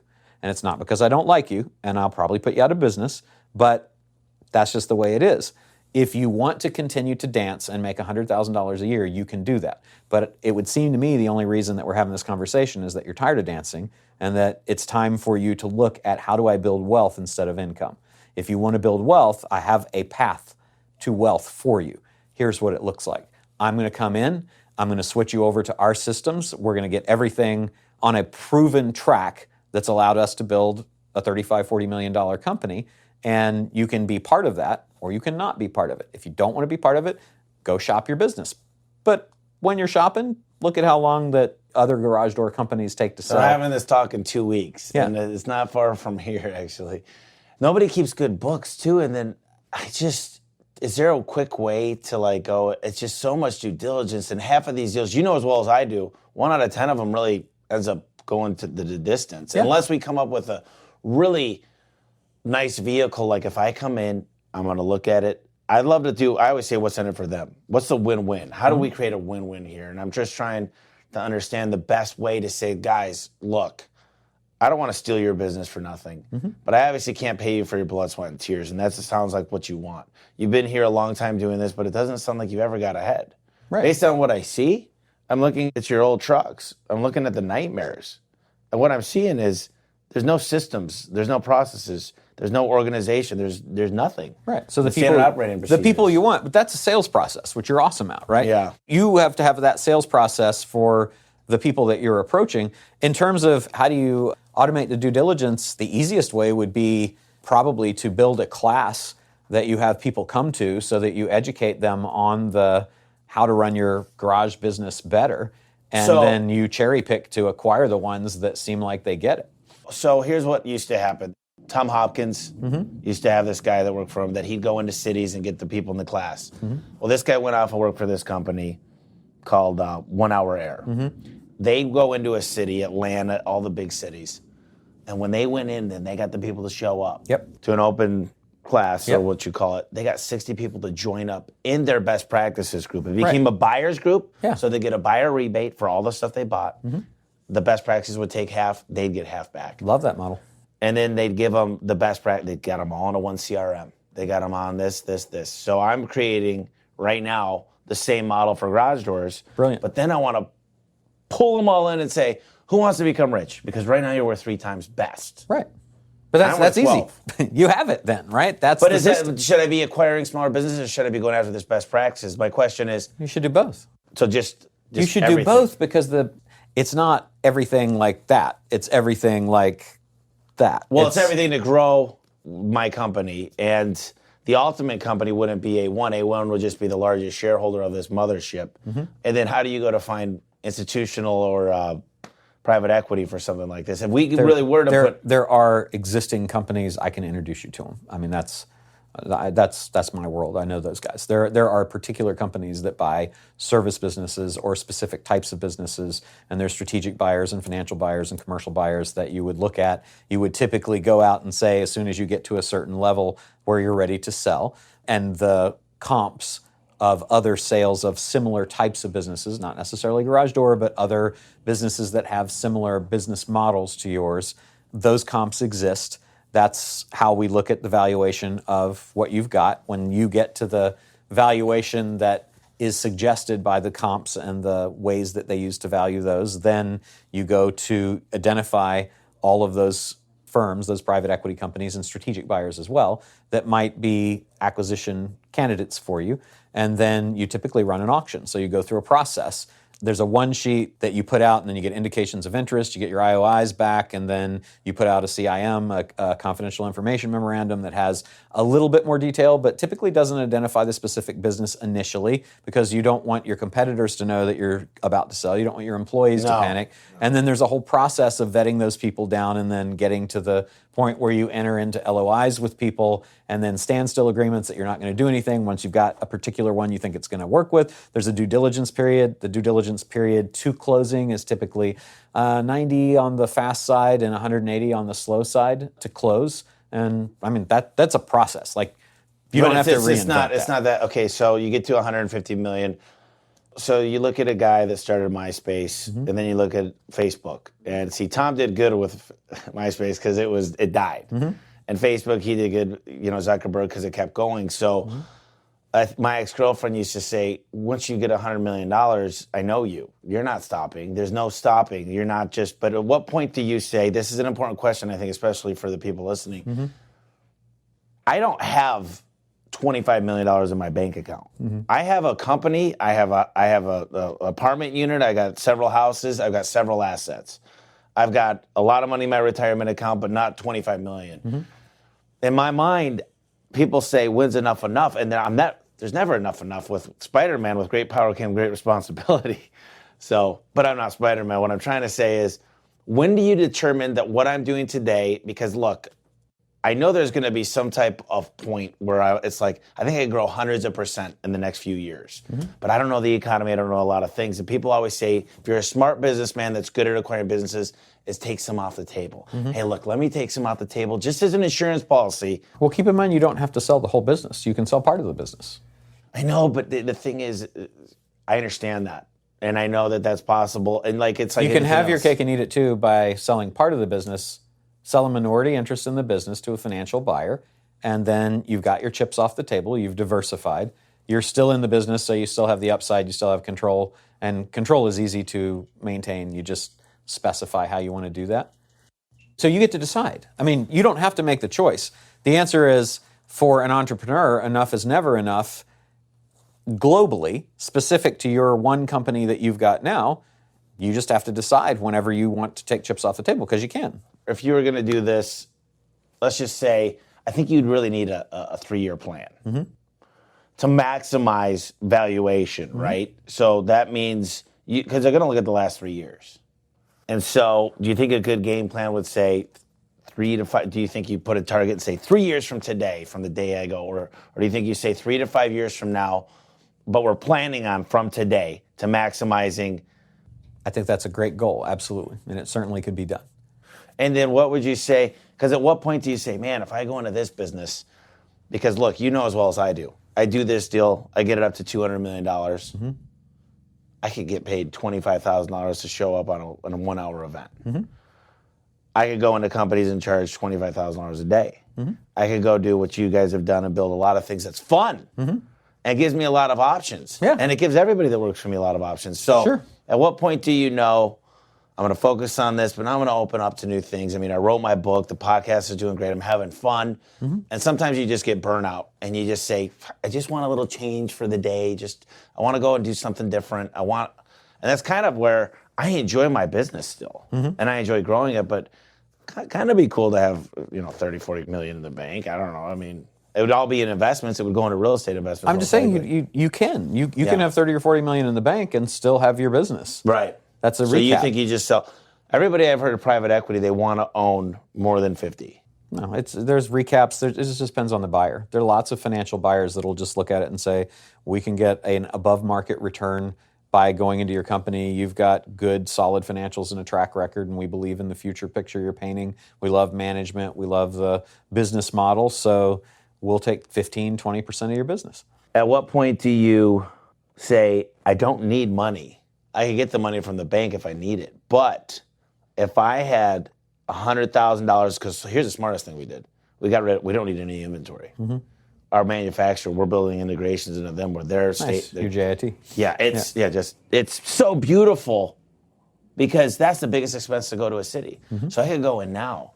And it's not because I don't like you, and I'll probably put you out of business, but that's just the way it is. If you want to continue to dance and make $100,000 a year, you can do that. But it would seem to me the only reason that we're having this conversation is that you're tired of dancing and that it's time for you to look at how do I build wealth instead of income. If you want to build wealth, I have a path to wealth for you. Here's what it looks like. I'm going to come in. I'm going to switch you over to our systems. We're going to get everything on a proven track that's allowed us to build a $35, $40 million company. And you can be part of that, or you can not be part of it. If you don't want to be part of it, go shop your business. But when you're shopping, look at how long that other garage door companies take to sell. We're having this talk in 2 weeks, Yeah. and it's not far from here, actually. Nobody keeps good books, too, and then is there a quick way to go? It's just so much due diligence, and half of these deals, you know as well as I do, 1 out of 10 of them really ends up going to the distance. Yeah. Unless we come up with a really nice vehicle, like if I come in, I'm going to look at it. I always say what's in it for them. What's the win-win? How do we create a win-win here? And I'm just trying to understand the best way to say, guys, look, I don't want to steal your business for nothing, but I obviously can't pay you for your blood, sweat, and tears, and that sounds like what you want. You've been here a long time doing this, but it doesn't sound like you ever got ahead. Right. Based on what I see, I'm looking at your old trucks. I'm looking at the nightmares. And what I'm seeing is there's no systems, there's no processes, there's no organization, there's nothing. Right. So the standard operating procedures. people you want, but that's a sales process, which you're awesome at, right? Yeah. You have to have that sales process for the people that you're approaching. In terms of how do you automate the due diligence, the easiest way would be probably to build a class that you have people come to so that you educate them on the how to run your garage business better. And then you cherry pick to acquire the ones that seem like they get it. So here's what used to happen. Tom Hopkins used to have this guy that worked for him that he'd go into cities and get the people in the class. Well, this guy went off and worked for this company called 1 Hour Air. They'd go into a city, Atlanta, all the big cities. And when they went in, then they got the people to show up to an open class or what you call it. They got 60 people to join up in their best practices group. It became a buyer's group, so they get a buyer rebate for all the stuff they bought. The best practices would take half, they'd get half back. Love that model. And then they'd give them the best practice. They got them all into one CRM. They got them on this. So I'm creating right now the same model for garage doors. Brilliant. But then I want to pull them all in and say, who wants to become rich? Because right now you're worth 3 times best. Right. But that's easy. You have it then, right? But should I be acquiring smaller businesses or should I be going after this best practices? My question is... You should do both. So just you should everything. do both because it's not everything like that. It's everything like that. Well, it's everything to grow my company. And the ultimate company wouldn't be A1. A1 would just be the largest shareholder of this mothership. And then how do you go to find institutional or... private equity for something like this? If we really were to put... There are existing companies, I can introduce you to them. I mean, that's my world. I know those guys. There are particular companies that buy service businesses or specific types of businesses, and they're strategic buyers and financial buyers and commercial buyers that you would look at. You would typically go out and say, as soon as you get to a certain level where you're ready to sell, and the comps of other sales of similar types of businesses, not necessarily garage door, but other businesses that have similar business models to yours, those comps exist. That's how we look at the valuation of what you've got. When you get to the valuation that is suggested by the comps and the ways that they use to value those, then you go to identify all of those firms, those private equity companies and strategic buyers as well, that might be acquisition candidates for you. And then you typically run an auction. So you go through a process. There's a one sheet that you put out, and then you get indications of interest, you get your IOIs back, and then you put out a CIM, a confidential information memorandum that has a little bit more detail, but typically doesn't identify the specific business initially because you don't want your competitors to know that you're about to sell. You don't want your employees to panic. And then there's a whole process of vetting those people down and then getting to the point where you enter into LOIs with people and then standstill agreements that you're not going to do anything once you've got a particular one you think it's going to work with. There's a due diligence period. The due diligence period to closing is typically 90 on the fast side and 180 on the slow side to close. And I mean, that's a process. Like you don't have to reinvent It's not that. Okay, so you get to 150 million. So you look at a guy that started MySpace, and then you look at Facebook, and see Tom did good with MySpace because it died, and Facebook he did good, Zuckerberg because it kept going. So my ex-girlfriend used to say, once you get $100 million, I know you. You're not stopping. There's no stopping. You're not just. But at what point do you say? This is an important question, I think, especially for the people listening. I don't have $25 million in my bank account. I have a company. I have a apartment unit. I got several houses. I've got several assets. I've got a lot of money in my retirement account, but not $25 million. In my mind, people say, when's enough? And there's never enough with Spider-Man. With great power came great responsibility. But I'm not Spider-Man. What I'm trying to say is, when do you determine that what I'm doing today, because look, I know there's going to be some type of point where it's like, I think I can grow hundreds of % in the next few years. But I don't know the economy. I don't know a lot of things. And people always say, if you're a smart businessman that's good at acquiring businesses, is take some off the table. Hey, look, let me take some off the table just as an insurance policy. Well, keep in mind, you don't have to sell the whole business. You can sell part of the business. I know, but the thing is, I understand that. And I know that that's possible. And it's like you can have your cake and eat it too by selling part of the business, sell a minority interest in the business to a financial buyer, and then you've got your chips off the table, you've diversified. You're still in the business, so you still have the upside, you still have control, and control is easy to maintain. You just specify how you want to do that. So you get to decide. I mean, you don't have to make the choice. The answer is, for an entrepreneur, enough is never enough. Globally, specific to your one company that you've got now, you just have to decide whenever you want to take chips off the table, because you can. if you were going to do this, let's just say, I think you'd really need a 3-year plan to maximize valuation, right? So that means, because they're going to look at the last 3 years. And so do you think a good game plan would say 3 to 5? Do you think you put a target and say 3 years from today, from the day I go? Or do you think you say 3 to 5 years from now, but we're planning on from today to maximizing? I think that's a great goal, absolutely. And it certainly could be done. And then what would you say? Because at what point do you say, man, if I go into this business, because look, you know as well as I do this deal, I get it up to $200 million. I could get paid $25,000 to show up on a 1-hour event. I could go into companies and charge $25,000 a day. I could go do what you guys have done and build a lot of things that's fun and gives me a lot of options. Yeah. And it gives everybody that works for me a lot of options. So at what point do you know, I'm going to focus on this, but now I'm going to open up to new things? I mean, I wrote my book. The podcast is doing great. I'm having fun. And sometimes you just get burnout and you just say, I just want a little change for the day. I want to go and do something different. And that's kind of where I enjoy my business still. And I enjoy growing it, but kind of be cool to have, 30, 40 million in the bank. I don't know. I mean, it would all be in investments. It would go into real estate investments. I'm just saying you can. You can have 30 or 40 million in the bank and still have your business. Right. That's a recap. So you think you just sell? Everybody I've heard of private equity, they want to own more than 50. No, there's recaps. It just depends on the buyer. There are lots of financial buyers that'll just look at it and say, we can get an above market return by going into your company. You've got good, solid financials and a track record, and we believe in the future picture you're painting. We love management. We love the business model. So we'll take 15, 20% of your business. At what point do you say, I don't need money? I can get the money from the bank if I need it. But if I had $100,000, because here's the smartest thing we did. We don't need any inventory. Our manufacturer, we're building integrations into them where their state. Your JIT. Yeah, it's so beautiful because that's the biggest expense to go to a city. So I could go in now,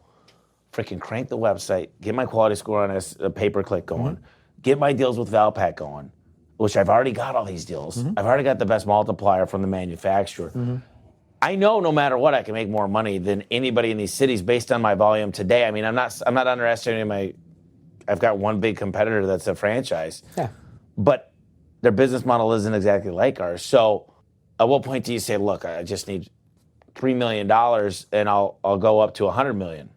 freaking crank the website, get my quality score on a pay-per-click going, get my deals with Valpak going, which I've already got all these deals. I've already got the best multiplier from the manufacturer. I know no matter what, I can make more money than anybody in these cities based on my volume today. I mean, I'm not underestimating I've got one big competitor that's a franchise. Yeah. But their business model isn't exactly like ours. So at what point do you say, look, I just need $3 million and I'll go up to $100 million?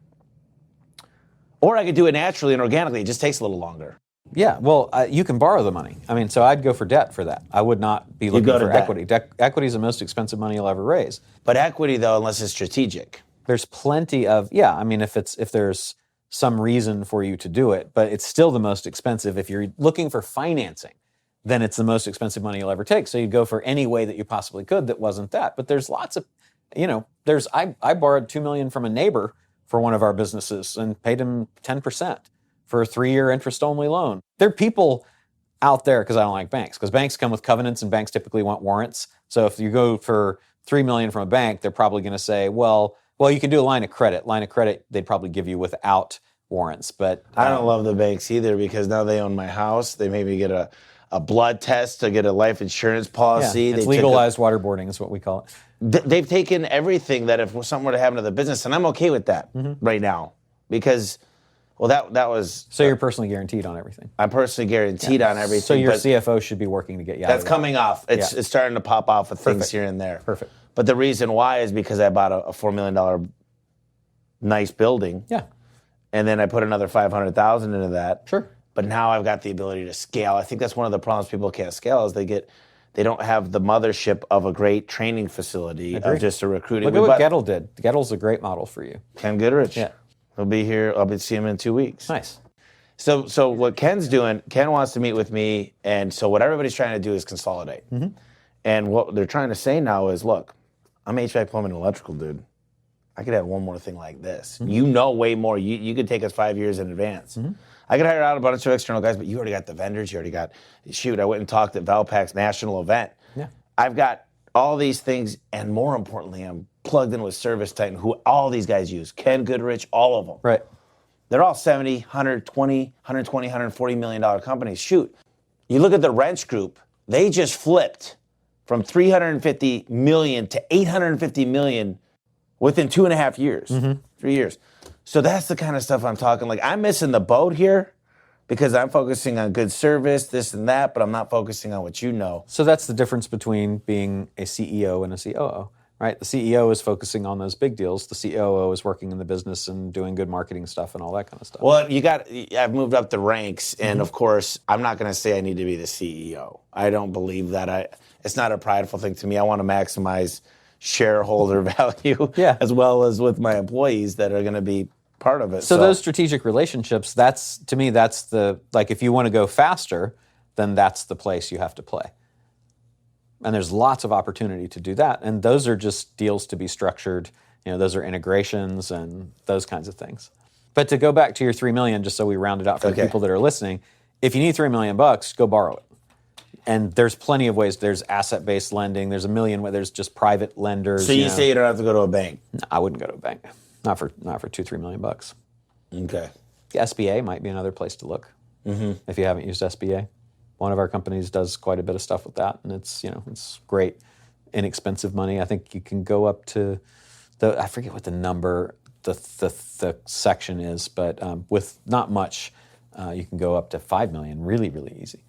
Or I could do it naturally and organically. It just takes a little longer. Yeah, well, you can borrow the money. I mean, so I'd go for debt for that. I would not be looking for equity. Equity is the most expensive money you'll ever raise. But equity, though, unless it's strategic. There's plenty of, I mean, if there's some reason for you to do it, but it's still the most expensive. If you're looking for financing, then it's the most expensive money you'll ever take. So you'd go for any way that you possibly could that wasn't that. But there's lots of, I borrowed $2 million from a neighbor for one of our businesses and paid him 10%. For a 3-year interest-only loan. There are people out there, because I don't like banks, because banks come with covenants and banks typically want warrants. So if you go for $3 million from a bank, they're probably going to say, well, you can do a line of credit. Line of credit, they'd probably give you without warrants. But I don't love the banks either because now they own my house. They maybe get a blood test to get a life insurance policy. It's legalized waterboarding is what we call it. They've taken everything that if something were to happen to the business, and I'm okay with that right now because... Well, that was... So you're personally guaranteed on everything? I'm personally guaranteed on everything. So your CFO should be working to get you out of that. That's coming off. It's starting to pop off with things here and there. Perfect. But the reason why is because I bought a $4 million nice building. Yeah. And then I put another $500,000 into that. Sure. But now I've got the ability to scale. I think that's one of the problems people can't scale is they don't have the mothership of a great training facility of just a recruiting. Look at what Gettle did. Gettle's a great model for you. Ken Goodrich. Yeah. He'll be here. I'll be seeing him in 2 weeks. Nice. So what Ken's doing, Ken wants to meet with me, and so what everybody's trying to do is consolidate. And what they're trying to say now is, look, I'm HVAC, plumbing, and electrical, dude. I could have one more thing like this. You know way more. You could take us 5 years in advance. I could hire out a bunch of external guys, but you already got the vendors. You already got, I went and talked at Valpak's national event. Yeah. I've got all these things, and more importantly, I'm plugged in with Service Titan, who all these guys use. Ken Goodrich, all of them. Right. They're all 70, 120, 140 million dollar companies. Shoot. You look at the Wrench Group, they just flipped from 350 million to 850 million within 2.5 years. If you 3 years. So that's the kind of stuff I'm talking. Like, I'm missing the boat here because I'm focusing on good service, this and that, but I'm not focusing on what you know. So that's the difference between being a CEO and a COO, right? The CEO is focusing on those big deals. The COO is working in the business and doing good marketing stuff and all that kind of stuff. Well, I've moved up the ranks, and of course, I'm not going to say I need to be the CEO. I don't believe that. It's not a prideful thing to me. I want to maximize shareholder value as well as with my employees that are going to be part of it. So those strategic relationships, that's the, like, if you want to go faster, then that's the place you have to play. And there's lots of opportunity to do that. And those are just deals to be structured. Those are integrations and those kinds of things. But to go back to your $3 million, just so we round it out for the people that are listening, if you need $3 million, go borrow it. And there's plenty of ways. There's asset-based lending. There's a million. There's just private lenders. So you say you don't have to go to a bank? No, I wouldn't go to a bank. Not for $2-3 million. Okay. The SBA might be another place to look if you haven't used SBA. One of our companies does quite a bit of stuff with that, and it's great, inexpensive money. I think you can go up to I forget what the number the section is, but with not much, you can go up to $5 million really, really easy.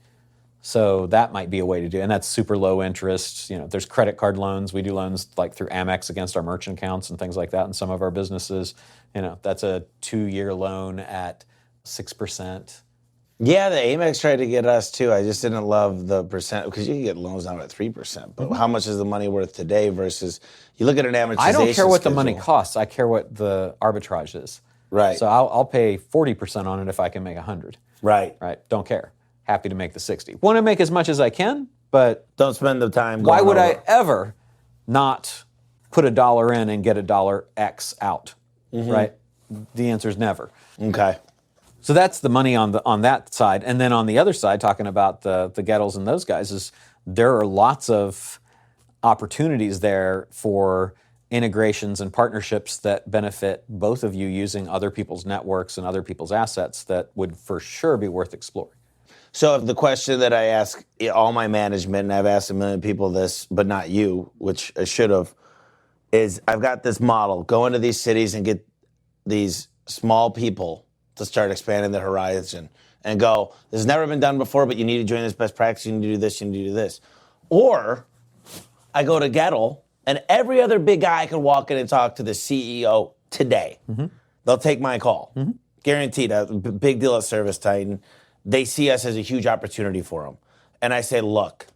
So that might be a way to do it. And that's super low interest. There's credit card loans. We do loans like through Amex against our merchant accounts and things like that in some of our businesses. That's a 2-year loan at 6%. Yeah, the Amex tried to get us too. I just didn't love the percent because you can get loans now at 3%. But how much is the money worth today versus you look at an amortization I don't care what the schedule. money costs. I care what the arbitrage is. Right. So I'll pay 40% on it if I can make 100. Right. Right. Don't care. Happy to make the 60. Want to make as much as I can, but don't spend the time. Why would I ever not put $1 in and get $X out? Right. The answer is never. Okay. So that's the money on that side, and then on the other side, talking about the Gettles and those guys, is there are lots of opportunities there for integrations and partnerships that benefit both of you using other people's networks and other people's assets that would for sure be worth exploring. So the question that I ask all my management, and I've asked a million people this, but not you, which I should have, is I've got this model, go into these cities and get these small people to start expanding the horizon and go, this has never been done before, but you need to join this best practice, you need to do this, you need to do this. Or I go to Gettle, and every other big guy I can walk in and talk to the CEO today. They'll take my call. Guaranteed, a big deal at Service Titan. They see us as a huge opportunity for them. And I say, look,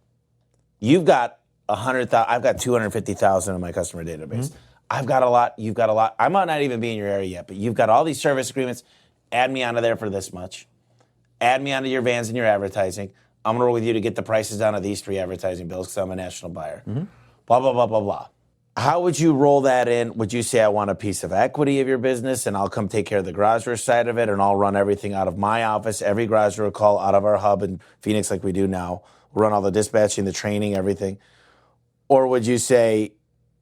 you've got 100,000, I've got 250,000 in my customer database. I've got a lot, you've got a lot. I might not even be in your area yet, but you've got all these service agreements. Add me onto there for this much. Add me onto your vans and your advertising. I'm going to work with you to get the prices down of these 3 advertising bills because I'm a national buyer. Blah, blah, blah, blah, blah. How would you roll that in? Would you say I want a piece of equity of your business and I'll come take care of the garage door side of it and I'll run everything out of my office, every garage door call out of our hub in Phoenix like we do now, we'll run all the dispatching, the training, everything? Or would you say,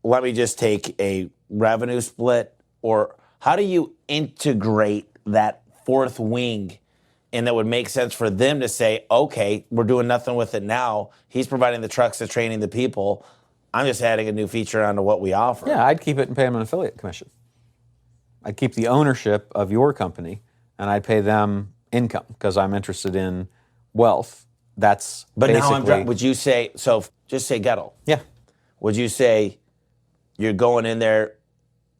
let me just take a revenue split? Or how do you integrate that fourth wing and that would make sense for them to say, okay, we're doing nothing with it now. He's providing the trucks, the training, the people. I'm just adding a new feature onto what we offer. Yeah, I'd keep it and pay them an affiliate commission. I'd keep the ownership of your company, and I'd pay them income because I'm interested in wealth. That's but basically... now would you say, so just say Gettle. Yeah. Would you say you're going in there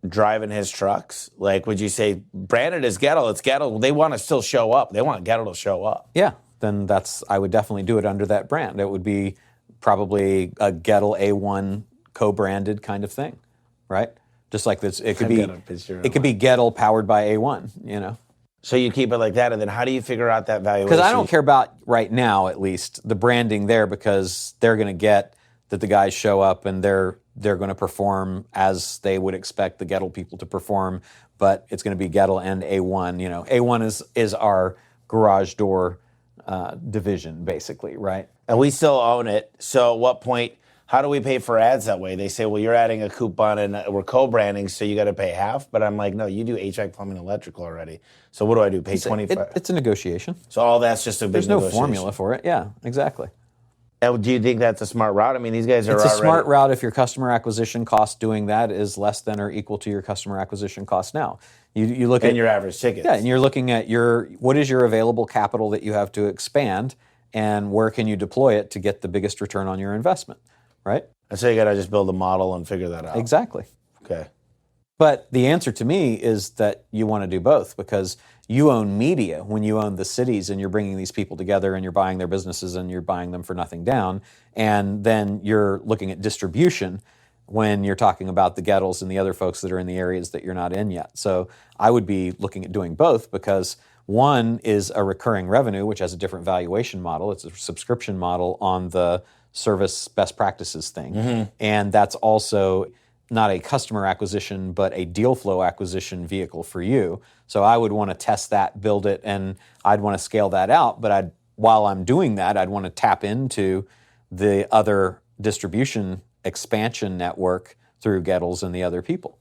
driving his trucks? Like, would you say, branded as Gettle, it's Gettle. They want to still show up. They want Gettle to show up. Yeah, then I would definitely do it under that brand. It would be probably a Gettle A1 co-branded kind of thing, right? Just like this, it could be Gettle powered by A1, you know. So you keep it like that, and then how do you figure out that valuation? Because I don't care about, right now at least, the branding there, because they're going to get that the guys show up and they're going to perform as they would expect the Gettle people to perform, but it's going to be Gettle and A1. You know, A1 is our garage door division, basically, right? And we still own it. So at what point, how do we pay for ads that way? They say, well, you're adding a coupon and we're co-branding, so you got to pay half. But I'm like, no, you do HVAC, plumbing, electrical already. So what do I do? Pay 25? It's a negotiation. So all that's just a big There's no negotiation. formula for it. Yeah, exactly. Do you think that's a smart route? I mean, these guys are It's already... a smart route if your customer acquisition cost doing that is less than or equal to your customer acquisition cost now. You look at your average tickets. Yeah, and you're looking at what is your available capital that you have to expand, and where can you deploy it to get the biggest return on your investment, right? And so you got to just build a model and figure that out. Exactly. Okay. But the answer to me is that you want to do both, because you own media when you own the cities and you're bringing these people together and you're buying their businesses and you're buying them for nothing down. And then you're looking at distribution when you're talking about the Gettles and the other folks that are in the areas that you're not in yet. So I would be looking at doing both, because one is a recurring revenue, which has a different valuation model. It's a subscription model on the service best practices thing. Mm-hmm. And that's also not a customer acquisition, but a deal flow acquisition vehicle for you. So I would want to test that, build it, and I'd want to scale that out. But while I'm doing that, I'd want to tap into the other distribution expansion network through Gettles and the other people.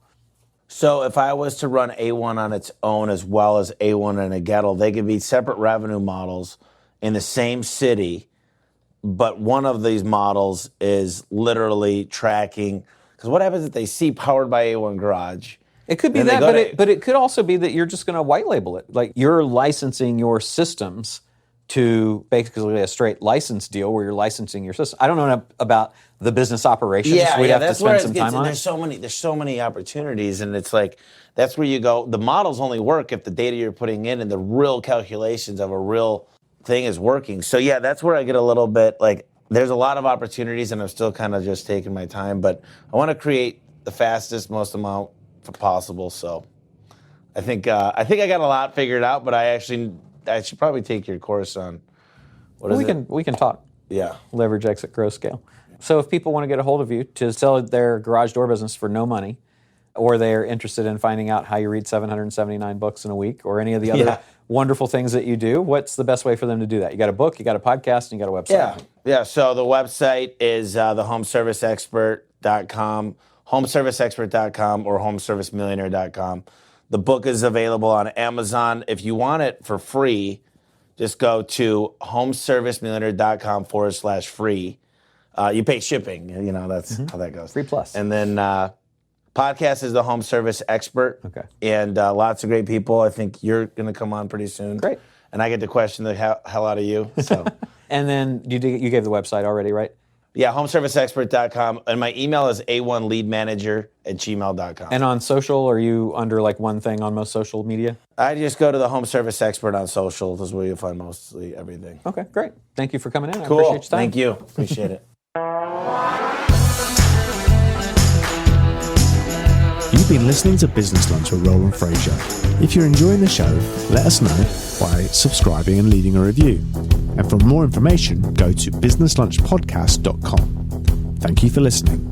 So if I was to run A1 on its own as well as A1 and a Gettle, they could be separate revenue models in the same city, but one of these models is literally tracking. Because what happens if they see powered by A1 Garage? It could be that, but it could also be that you're just going to white label it. Like you're licensing your systems to basically a straight license deal where you're licensing your system. I don't know about the business operations. We'd have to spend some time on it. There's so many opportunities, and it's like that's where you go. The models only work if the data you're putting in and the real calculations of a real thing is working. So yeah, that's where I get a little bit like there's a lot of opportunities, and I'm still kind of just taking my time. But I want to create the fastest, most amount possible. So I think I got a lot figured out, but I should probably take your course on we can talk. Yeah. Leverage, exit, grow, scale. So if people want to get a hold of you to sell their garage door business for no money, or they're interested in finding out how you read 779 books in a week, or any of the other wonderful things that you do, what's the best way for them to do that? You got a book, you got a podcast, and you got a website. Yeah. So the website is thehomeserviceexpert.com, homeserviceexpert.com, or homeservicemillionaire.com. The book is available on Amazon. If you want it for free, just go to homeservicemillionaire.com/free. You pay shipping. That's how that goes. Free plus. And then podcast is the Home Service Expert. Okay. And lots of great people. I think you're going to come on pretty soon. Great. And I get to question the hell out of you. So. And then you gave the website already, right? Yeah, homeserviceexpert.com. And my email is a1leadmanager@gmail.com. And on social, are you under like one thing on most social media? I just go to the Home Service Expert on social. That's where you'll find mostly everything. Okay, great. Thank you for coming in. Cool. I appreciate your time. Thank you. Appreciate it. You've been listening to Business Lunch with Roland Frasier. If you're enjoying the show, let us know by subscribing and leaving a review. And for more information, go to businesslunchpodcast.com. Thank you for listening.